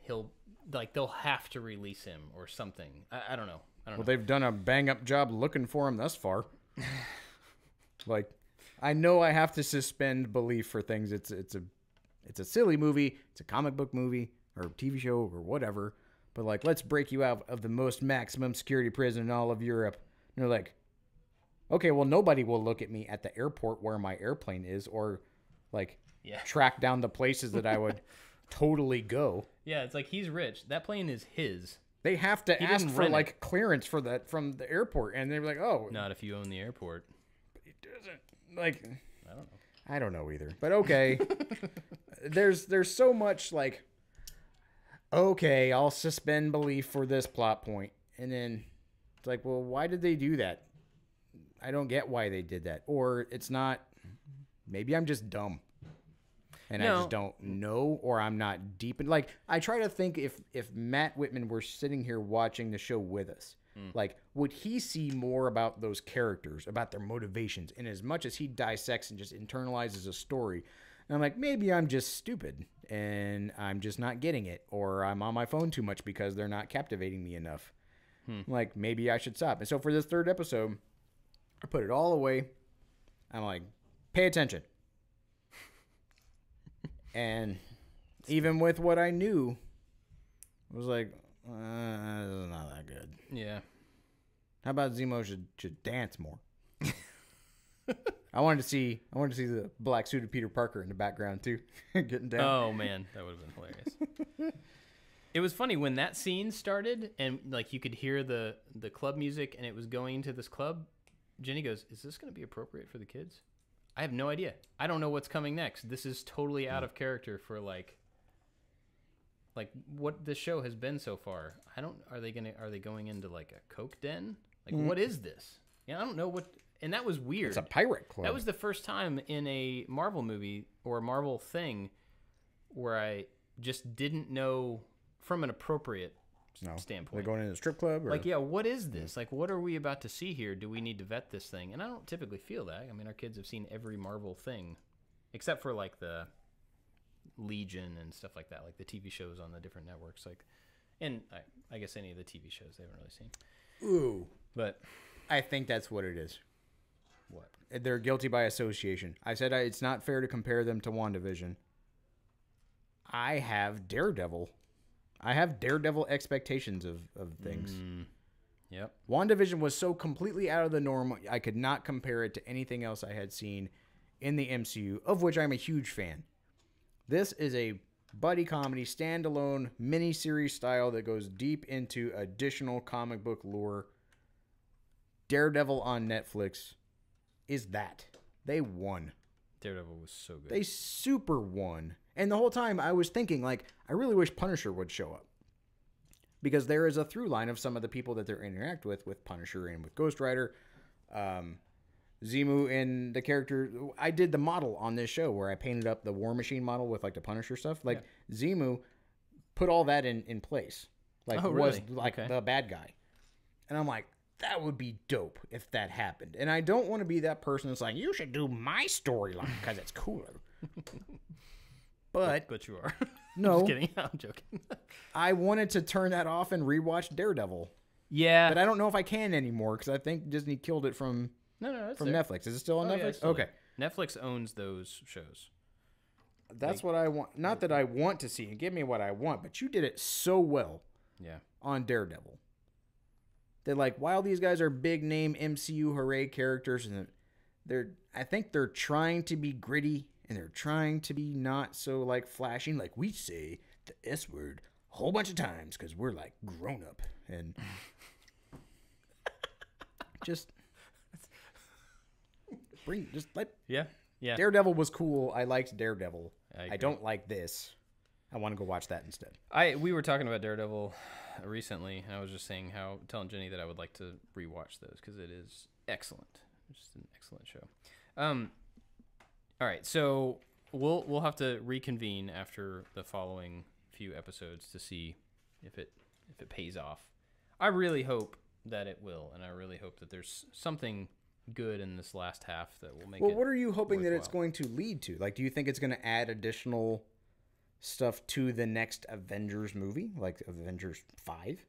they'll have to release him or something. I don't know. Well, they've done a bang-up job looking for him thus far. Like, I know I have to suspend belief for things. It's a silly movie. It's a comic book movie or TV show or whatever. But like, let's break you out of the most maximum security prison in all of Europe. And they're like, okay, well, nobody will look at me at the airport where my airplane is, or like track down the places that I would totally go. Yeah, it's like he's rich. That plane is his. They have to ask for like clearance for that from the airport, and they're like, "Oh, not if you own the airport." But it doesn't. Like, I don't know. I don't know either. But okay, there's so much like, okay, I'll suspend belief for this plot point, and then it's like, well, why did they do that? I don't get why they did that, or it's not. Maybe I'm just dumb. And I just don't know, or I'm not deep in. Like, I try to think if Matt Whitman were sitting here watching the show with us, like, would he see more about those characters, about their motivations, and as much as he dissects and just internalizes a story, and I'm like, maybe I'm just stupid, and I'm just not getting it, or I'm on my phone too much because they're not captivating me enough. Like, maybe I should stop. And so for this third episode, I put it all away. I'm like, pay attention. And even with what I knew, I was like, this is not that good. Yeah. How about Zemo should dance more? I wanted to see the black suited Peter Parker in the background too, getting down. Oh man, that would have been hilarious. It was funny when that scene started and like you could hear the club music and it was going to this club. Jenny goes, "Is this going to be appropriate for the kids?" I have no idea. I don't know what's coming next. This is totally out of character for like what this show has been so far. Are they going into like a coke den? Like what is this? Yeah, I don't know what. And that was weird. It's a pirate club. That was the first time in a Marvel movie or a Marvel thing where I just didn't know from an appropriate standpoint. They're going into a strip club? Or? Like, yeah, what is this? Like, what are we about to see here? Do we need to vet this thing? And I don't typically feel that. I mean, our kids have seen every Marvel thing, except for, like, the Legion and stuff like that, like the TV shows on the different networks. Like, and I guess any of the TV shows they haven't really seen. Ooh. But I think that's what it is. What? They're guilty by association. I said it's not fair to compare them to WandaVision. I have Daredevil expectations of things. Yep. WandaVision was so completely out of the norm, I could not compare it to anything else I had seen in the MCU, of which I'm a huge fan. This is a buddy comedy, standalone, miniseries style that goes deep into additional comic book lore. Daredevil on Netflix is that. They won. Daredevil was so good. They super won. And the whole time I was thinking, like, I really wish Punisher would show up. Because there is a through line of some of the people that they interact with Punisher and with Ghost Rider. Zemo and the character... I did the model on this show where I painted up the War Machine model with, like, the Punisher stuff. Like, Zemo put all that in place. Like, was, like, the bad guy. And I'm like, that would be dope if that happened. And I don't want to be that person that's like, you should do my storyline because it's cooler. But you are. No. Just kidding. I'm joking. I wanted to turn that off and rewatch Daredevil. Yeah. But I don't know if I can anymore because I think Disney killed it from No, it's from there. Netflix. Is it still on Oh, yeah, Netflix? it's still Okay. there. Netflix owns those shows. That's what I want. Not that I want to see and give me what I want, but you did it so well Yeah. on Daredevil. That like while these guys are big name MCU hooray characters and I think they're trying to be gritty and they're trying to be not so like flashing, like we say the S word a whole bunch of times because we're like grown up and just let Yeah. Daredevil was cool. I liked Daredevil. I I agree. don't like this. I want to go watch that instead. We were talking about Daredevil recently, and I was just telling Jenny that I would like to rewatch those because it is excellent. It's just an excellent show. All right, so we'll have to reconvene after the following few episodes to see if it pays off. I really hope that it will, and I really hope that there's something good in this last half that will make it. Well, what are you hoping that it's worthwhile. going to lead to? Like, do you think it's going to add additional stuff to the next Avengers movie, like Avengers 5?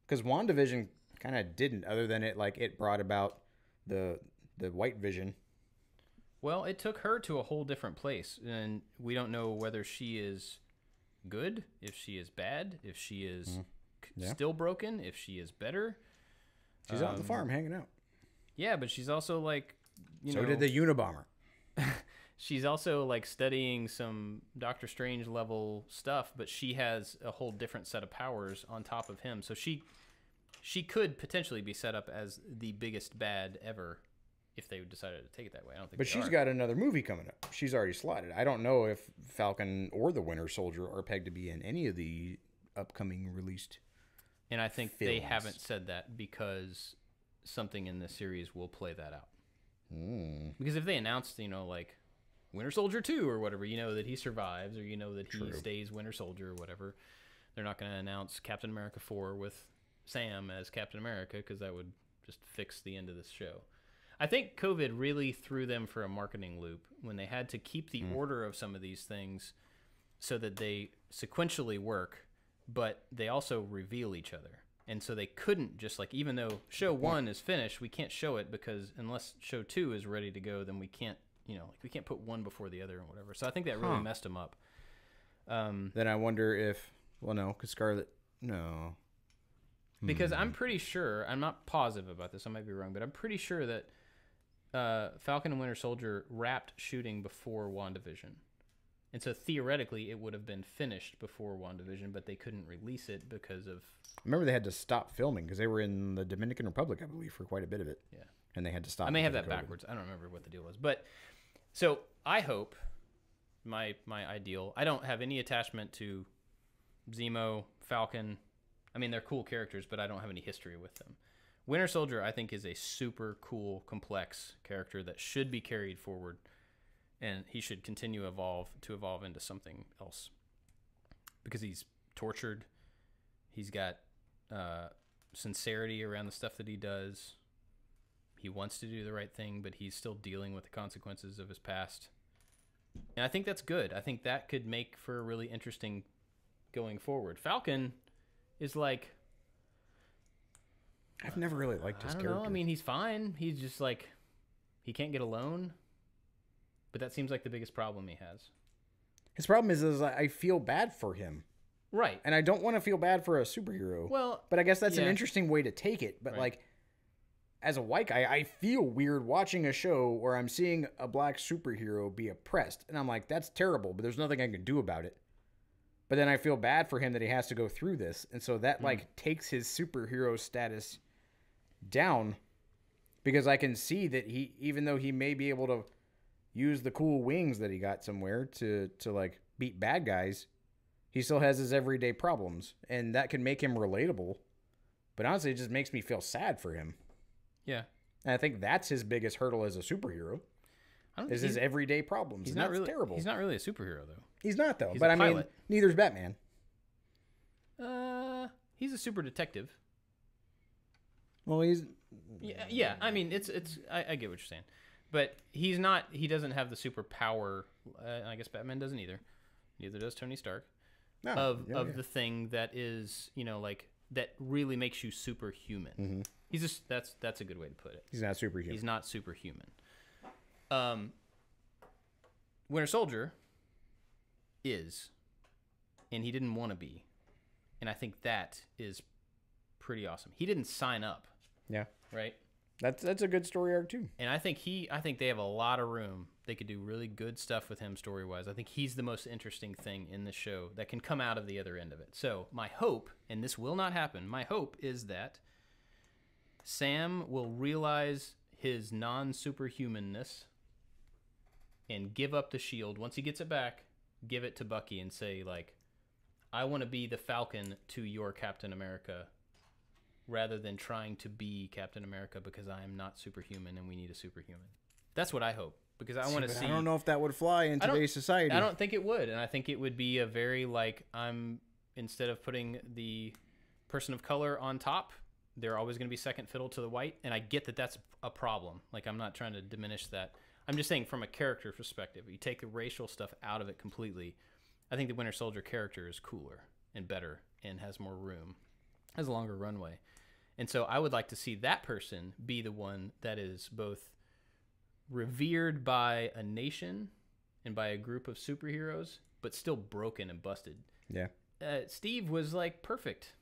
Because WandaVision kind of didn't, other than it brought about the White Vision. Well, it took her to a whole different place, and we don't know whether she is good, if she is bad, if she is still broken, if she is better. She's out on the farm hanging out. Yeah, but she's also like, So did the Unabomber. she's also like studying some Doctor Strange level stuff, but she has a whole different set of powers on top of him. So she could potentially be set up as the biggest bad ever if they decided to take it that way. I don't think. But she's got another movie coming up. She's already slotted. I don't know if Falcon or the Winter Soldier are pegged to be in any of the upcoming released. And I think they films. haven't said that because something in this series will play that out. Because if they announced, like Winter Soldier 2 or whatever, that he survives or that he stays Winter Soldier or whatever, they're not going to announce Captain America 4 with Sam as Captain America because that would just fix the end of this show. I think COVID really threw them for a marketing loop when they had to keep the order of some of these things so that they sequentially work, but they also reveal each other. And so they couldn't just even though show 1 is finished, we can't show it because unless show 2 is ready to go, then we can't, we can't put one before the other and whatever. So I think that really messed them up. Then I wonder if, no, because Scarlet, no. Because I'm pretty sure, I'm not positive about this, I might be wrong, but I'm pretty sure that Falcon and Winter Soldier wrapped shooting before WandaVision. And so theoretically, it would have been finished before WandaVision, but they couldn't release it because of... I remember they had to stop filming because they were in the Dominican Republic, I believe, for quite a bit of it. Yeah. And they had to stop. I may have because that of COVID. backwards. I don't remember what the deal was. But so I hope, my ideal, I don't have any attachment to Zemo, Falcon. I mean, they're cool characters, but I don't have any history with them. Winter Soldier, I think, is a super cool, complex character that should be carried forward, and he should continue to evolve into something else because he's tortured. He's got sincerity around the stuff that he does. He wants to do the right thing, but he's still dealing with the consequences of his past. And I think that's good. I think that could make for a really interesting going forward. Falcon is like... I've never really liked his I don't character. know. I mean, he's fine. He's just like... He can't get alone. But that seems like the biggest problem he has. His problem is I feel bad for him. Right. And I don't want to feel bad for a superhero. Well... But I guess that's an yeah. interesting way to take it. But Right. as a white guy, I feel weird watching a show where I'm seeing a black superhero be oppressed. And I'm like, that's terrible, but there's nothing I can do about it. But then I feel bad for him that he has to go through this. And so that takes his superhero status down because I can see that he, even though he may be able to use the cool wings that he got somewhere to beat bad guys, he still has his everyday problems. And that can make him relatable. But honestly, it just makes me feel sad for him. Yeah. And I think that's his biggest hurdle as a superhero. Is his everyday problems. He's and not that's really terrible. He's not really a superhero, though. He's not, though. He's but a I mean, pilot. neither's Batman. He's a super detective. Well, he's... Yeah. I mean, I get what you're saying. But he's not... He doesn't have the superpower... I guess Batman doesn't either. Neither does Tony Stark. No, of the thing that is, that really makes you superhuman. Mm-hmm. He's just that's a good way to put it. He's not superhuman. He's not superhuman. Winter Soldier is, and he didn't want to be, and I think that is pretty awesome. He didn't sign up. Yeah, right. That's a good story arc too. And I think they have a lot of room. They could do really good stuff with him story wise. I think he's the most interesting thing in the show that can come out of the other end of it. So my hope, and this will not happen, my hope is that Sam will realize his non-superhumanness and give up the shield. Once he gets it back, give it to Bucky and say, like, I want to be the Falcon to your Captain America, rather than trying to be Captain America because I am not superhuman and we need a superhuman. That's what I hope, because I want to see. I don't know if that would fly in today's society. I don't think it would, and I think it would be a very, like, instead of putting the person of color on top, they're always going to be second fiddle to the white, and I get that that's a problem. Like, I'm not trying to diminish that. I'm just saying from a character perspective, you take the racial stuff out of it completely. I think the Winter Soldier character is cooler and better and has more room, has a longer runway. And so I would like to see that person be the one that is both revered by a nation and by a group of superheroes, but still broken and busted. Yeah. Steve was, like, perfect.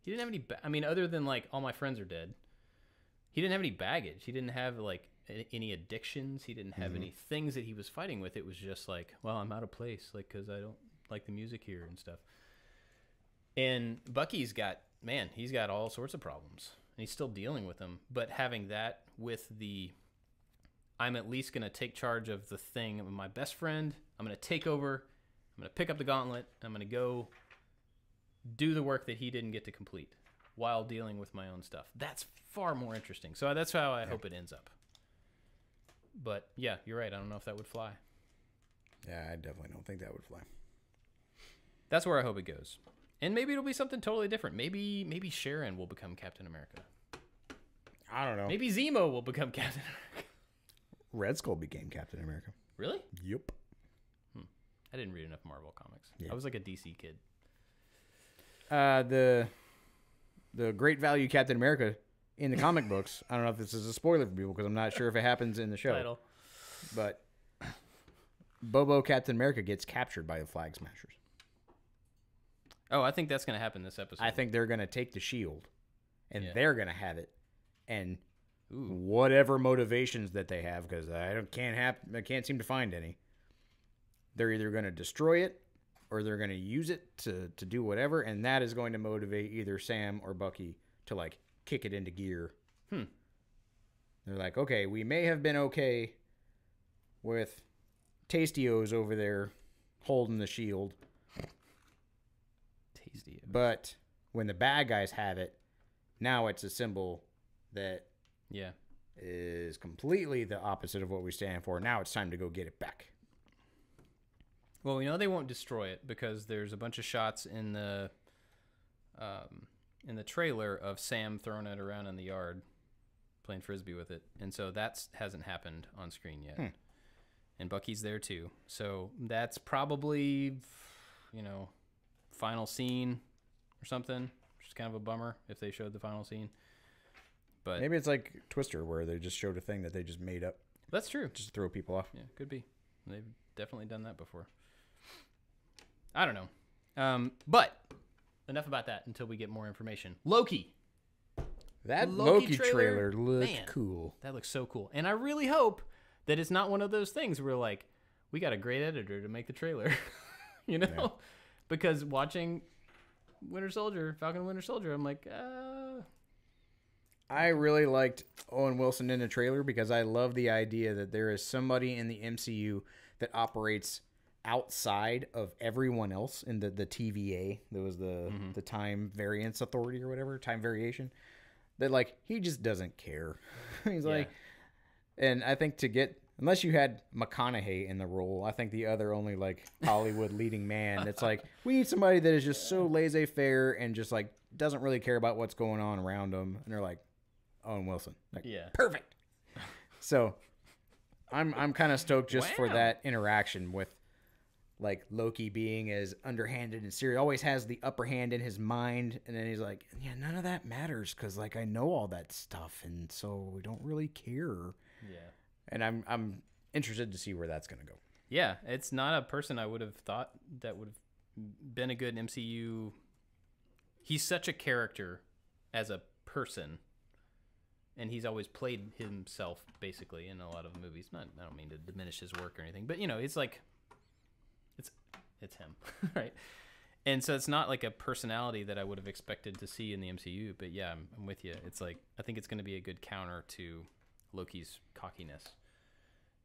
He didn't have any, other than, like, all my friends are dead. He didn't have any baggage. He didn't have, like, any addictions. He didn't have any things that he was fighting with. It was just like, well, I'm out of place, like, because I don't like the music here and stuff. And Bucky's got, man, he's got all sorts of problems, and he's still dealing with them. But having that with the, I'm at least going to take charge of the thing of my best friend. I'm going to take over. I'm going to pick up the gauntlet. I'm going to go do the work that he didn't get to complete while dealing with my own stuff. That's far more interesting. So that's how I hope it ends up. But yeah, you're right. I don't know if that would fly. Yeah, I definitely don't think that would fly. That's where I hope it goes. And maybe it'll be something totally different. Maybe Sharon will become Captain America. I don't know. Maybe Zemo will become Captain America. Red Skull became Captain America. Really? Yep. I didn't read enough Marvel comics. Yeah. I was like a DC kid. The Great Value Captain America in the comic books. I don't know if this is a spoiler for people because I'm not sure if it happens in the show. Title. But Bobo Captain America gets captured by the Flag Smashers. Oh, I think that's going to happen this episode. I think they're going to take the shield, and they're going to have it, and Ooh. whatever motivations that they have, because I can't seem to find any. They're either going to destroy it, or they're going to use it to do whatever, and that is going to motivate either Sam or Bucky to, like, kick it into gear. They're like, okay, we may have been okay with Tastios over there holding the shield. Tasty. But when the bad guys have it, now it's a symbol that is completely the opposite of what we stand for. Now it's time to go get it back. Well, we know they won't destroy it because there's a bunch of shots in the trailer of Sam throwing it around in the yard, playing frisbee with it, and so that hasn't happened on screen yet. And Bucky's there too, so that's probably, final scene or something. Which is kind of a bummer if they showed the final scene. But maybe it's like Twister, where they just showed a thing that they just made up. That's true. Just to throw people off. Yeah, could be. They've definitely done that before. I don't know. But enough about that until we get more information. Loki. That Loki trailer looked man, cool. That looks so cool. And I really hope that it's not one of those things where, like, we got a great editor to make the trailer. Yeah. Because watching Falcon the Winter Soldier, I'm like, I really liked Owen Wilson in the trailer because I love the idea that there is somebody in the MCU that operates outside of everyone else in the TVA. There was the Time Variance Authority or whatever, Time Variation. That, like, he just doesn't care. He's like, and I think unless you had McConaughey in the role, I think the other only, like, Hollywood leading man, it's like, we need somebody that is just so laissez-faire and just, like, doesn't really care about what's going on around them. And they're like, Owen Wilson. Like, perfect. So I'm kind of stoked just for that interaction with like Loki being as underhanded and serious, always has the upper hand in his mind, and then he's like, yeah, none of that matters because like I know all that stuff, and so we don't really care. Yeah. And I'm interested to see where that's gonna go. Yeah, it's not a person I would have thought that would have been a good MCU. He's such a character as a person, and he's always played himself basically in a lot of movies. I don't mean to diminish his work or anything, but you know, it's like it's him, right? And so it's not like a personality that I would have expected to see in the MCU. But yeah, I'm with you. It's like I think it's going to be a good counter to Loki's cockiness.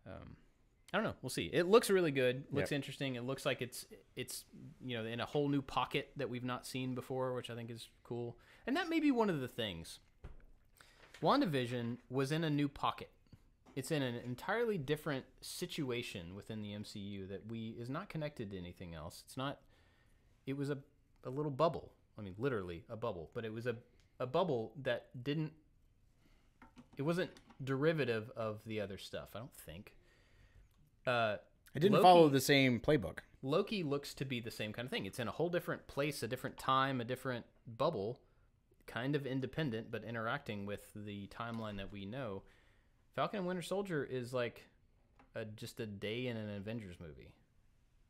I don't know. We'll see. It looks really good. Looks interesting. It looks like it's you know, in a whole new pocket that we've not seen before, which I think is cool. And that may be one of the things. WandaVision was in a new pocket. It's in an entirely different situation within the MCU that is not connected to anything else. It's not. It was a little bubble. I mean, literally a bubble. But it was a bubble that didn't. It wasn't derivative of the other stuff, I don't think. It didn't follow the same playbook. Loki looks to be the same kind of thing. It's in a whole different place, a different time, a different bubble, kind of independent, but interacting with the timeline that we know. Falcon and Winter Soldier is like just a day in an Avengers movie.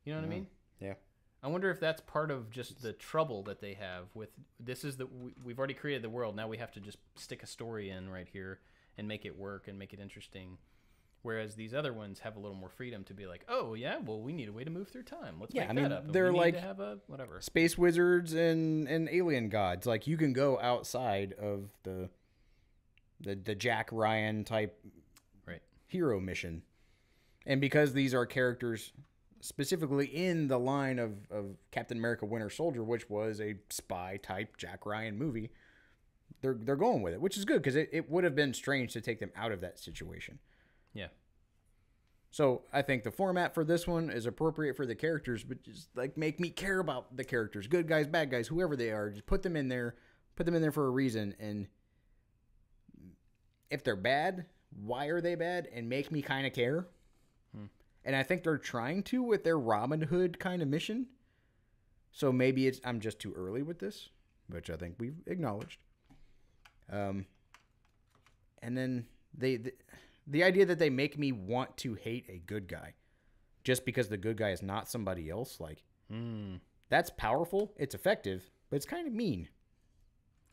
You know what I mean? Yeah. I wonder if that's part of just the trouble that they have with this. Is that we've already created the world. Now we have to just stick a story in right here and make it work and make it interesting. Whereas these other ones have a little more freedom to be like, oh yeah, well we need a way to move through time. Let's make that up. They're we like need to have a whatever space wizards and alien gods. Like you can go outside of the Jack Ryan type hero mission, and because these are characters specifically in the line of Captain America: Winter Soldier, which was a spy type Jack Ryan movie, they're going with it, which is good because it would have been strange to take them out of that situation. Yeah. So I think the format for this one is appropriate for the characters, but just like make me care about the characters, good guys, bad guys, whoever they are. Just put them in there for a reason. And if they're bad, why are they bad? And make me kind of care. And I think they're trying to with their Robin Hood kind of mission. So maybe I'm just too early with this, which I think we've acknowledged. And then the idea that they make me want to hate a good guy just because the good guy is not somebody else, like, that's powerful. It's effective, but it's kind of mean.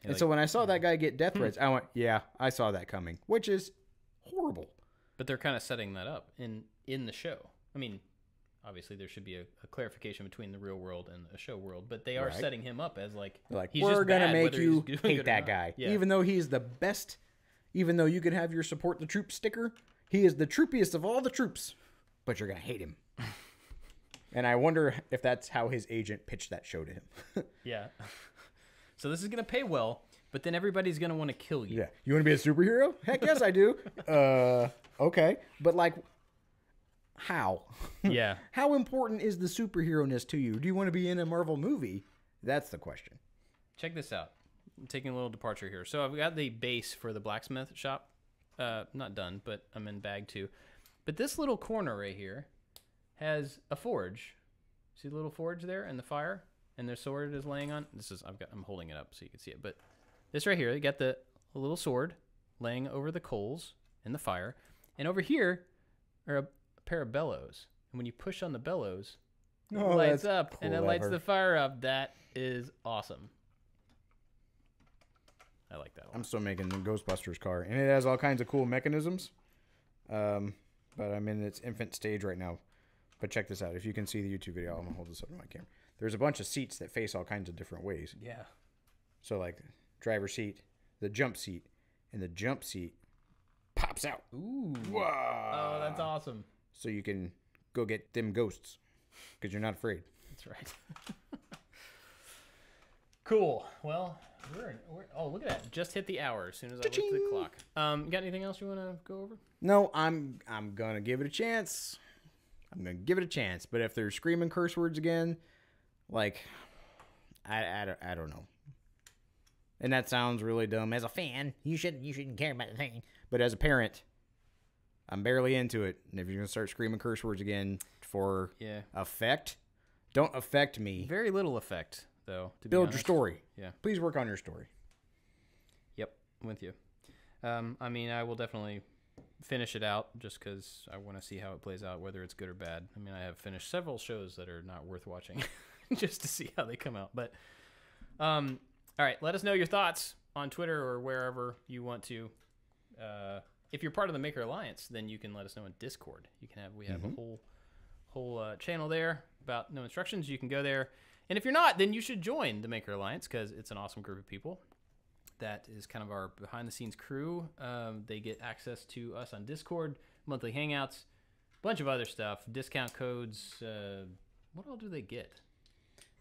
And so when I saw that guy get death threats, I went, yeah, I saw that coming, which is horrible. But they're kind of setting that up in the show. I mean, obviously there should be a clarification between the real world and the show world, but they are setting him up as like he's we're going to make you hate that guy. Yeah. Even though he's the best. Even though you could have your support the troops sticker, he is the troopiest of all the troops, but you're going to hate him. And I wonder if that's how his agent pitched that show to him. Yeah. So this is going to pay well, but then everybody's going to want to kill you. Yeah. You want to be a superhero? Heck yes, I do. Okay. But like, how? Yeah. How important is the superhero-ness to you? Do you want to be in a Marvel movie? That's the question. Check this out. I'm taking a little departure here. So I've got the base for the blacksmith shop. Not done, but I'm in bag 2. But this little corner right here has a forge. See the little forge there and the fire? And their sword is laying on. I'm holding it up so you can see it. But this right here, you got the little sword laying over the coals and the fire. And over here are a pair of bellows. And when you push on the bellows, it lights up and it lights the fire up. That is awesome. I like that one. I'm still making the Ghostbusters car, and it has all kinds of cool mechanisms. But I'm in its infant stage right now. But check this out. If you can see the YouTube video, I'm going to hold this up to my camera. There's a bunch of seats that face all kinds of different ways. Yeah. So, like, driver's seat, the jump seat, and the jump seat pops out. Ooh. Whoa. Oh, that's awesome. So you can go get them ghosts because you're not afraid. That's right. Cool. Well... oh, look at that. Just hit the hour as soon as I looked at the clock. Got anything else you want to go over? No, I'm going to give it a chance. But if they're screaming curse words again, like, I don't know. And that sounds really dumb. As a fan, you shouldn't care about the thing. But as a parent, I'm barely into it. And if you're going to start screaming curse words again, for Yeah. effect. Don't affect me. Very little effect, though, to be Build your honest. story. Yeah. Please work on your story. Yep, I'm with you. I mean, I will definitely finish it out just because I want to see how it plays out, whether it's good or bad. I mean, I have finished several shows that are not worth watching just to see how they come out. But, all right, let us know your thoughts on Twitter or wherever you want to. If you're part of the Maker Alliance, then you can let us know in Discord. We have a whole channel there about no instructions. You can go there. And if you're not, then you should join the Maker Alliance because it's an awesome group of people. That is kind of our behind-the-scenes crew. They get access to us on Discord, monthly hangouts, bunch of other stuff, discount codes. What all do they get?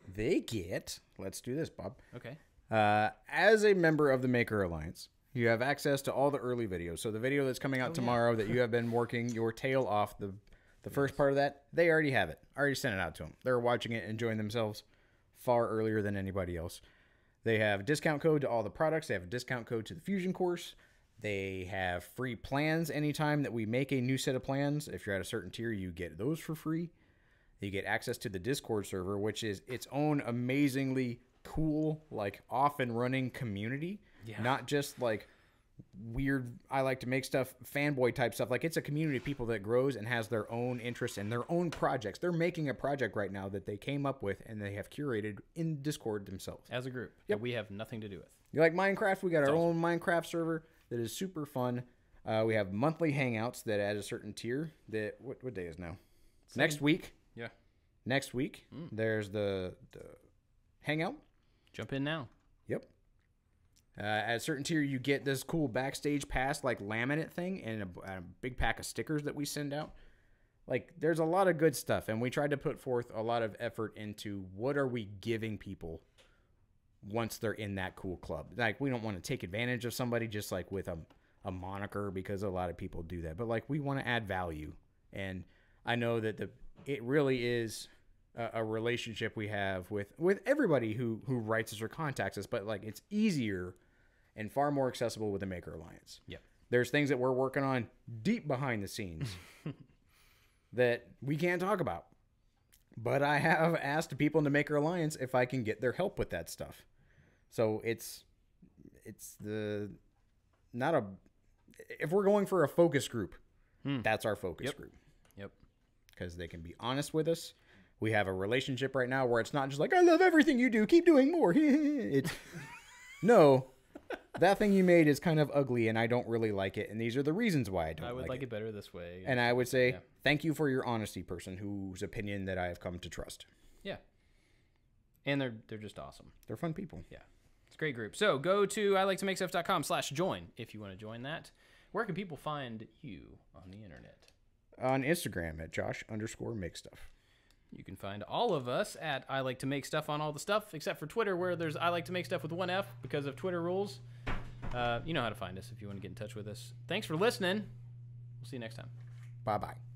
They get, let's do this, Bob. Okay. As a member of the Maker Alliance, you have access to all the early videos. So the video that's coming out tomorrow that you have been working your tail off, the first part of that, they already have it. I already sent it out to them. They're watching it, enjoying themselves far earlier than anybody else. They have a discount code to all the products. They have a discount code to the Fusion course. They have free plans anytime that we make a new set of plans. If you're at a certain tier, you get those for free. You get access to the Discord server, which is its own amazingly cool, like off and running community. Yeah. Not just like weird, I like to make stuff, fanboy type stuff. Like it's a community of people that grows and has their own interests and their own projects. They're making a project right now that they came up with and they have curated in Discord themselves. As a group. Yep. That we have nothing to do with. You like Minecraft? We got our own Minecraft server that is super fun. We have monthly hangouts that at a certain tier that, what day is now? Next week. Yeah. Next week, there's the hangout. Jump in now. Yep. At a certain tier, you get this cool backstage pass, like laminate thing, and a big pack of stickers that we send out. Like, there's a lot of good stuff, and we tried to put forth a lot of effort into what are we giving people once they're in that cool club. Like, we don't want to take advantage of somebody just like with a moniker, because a lot of people do that. But like, we want to add value, and I know that it really is a relationship we have with everybody who writes us or contacts us, but like it's easier and far more accessible with the Maker Alliance. Yep. There's things that we're working on deep behind the scenes that we can't talk about. But I have asked people in the Maker Alliance if I can get their help with that stuff. So if we're going for a focus group, that's our focus group. Yep. Because they can be honest with us. We have a relationship right now where it's not just like, I love everything you do, keep doing more. It's no, that thing you made is kind of ugly and I don't really like it. And these are the reasons why I don't like it. I would like it better this way. And I would say, thank you for your honesty, person whose opinion that I have come to trust. Yeah. And they're just awesome. They're fun people. Yeah. It's a great group. So go to iliketomakestuff.com/join if you want to join that. Where can people find you on the internet? On Instagram at Josh_MakeStuff. You can find all of us at I Like to Make Stuff on all the stuff, except for Twitter, where there's I Like to Make Stuff with one F because of Twitter rules. You know how to find us if you want to get in touch with us. Thanks for listening. We'll see you next time. Bye-bye.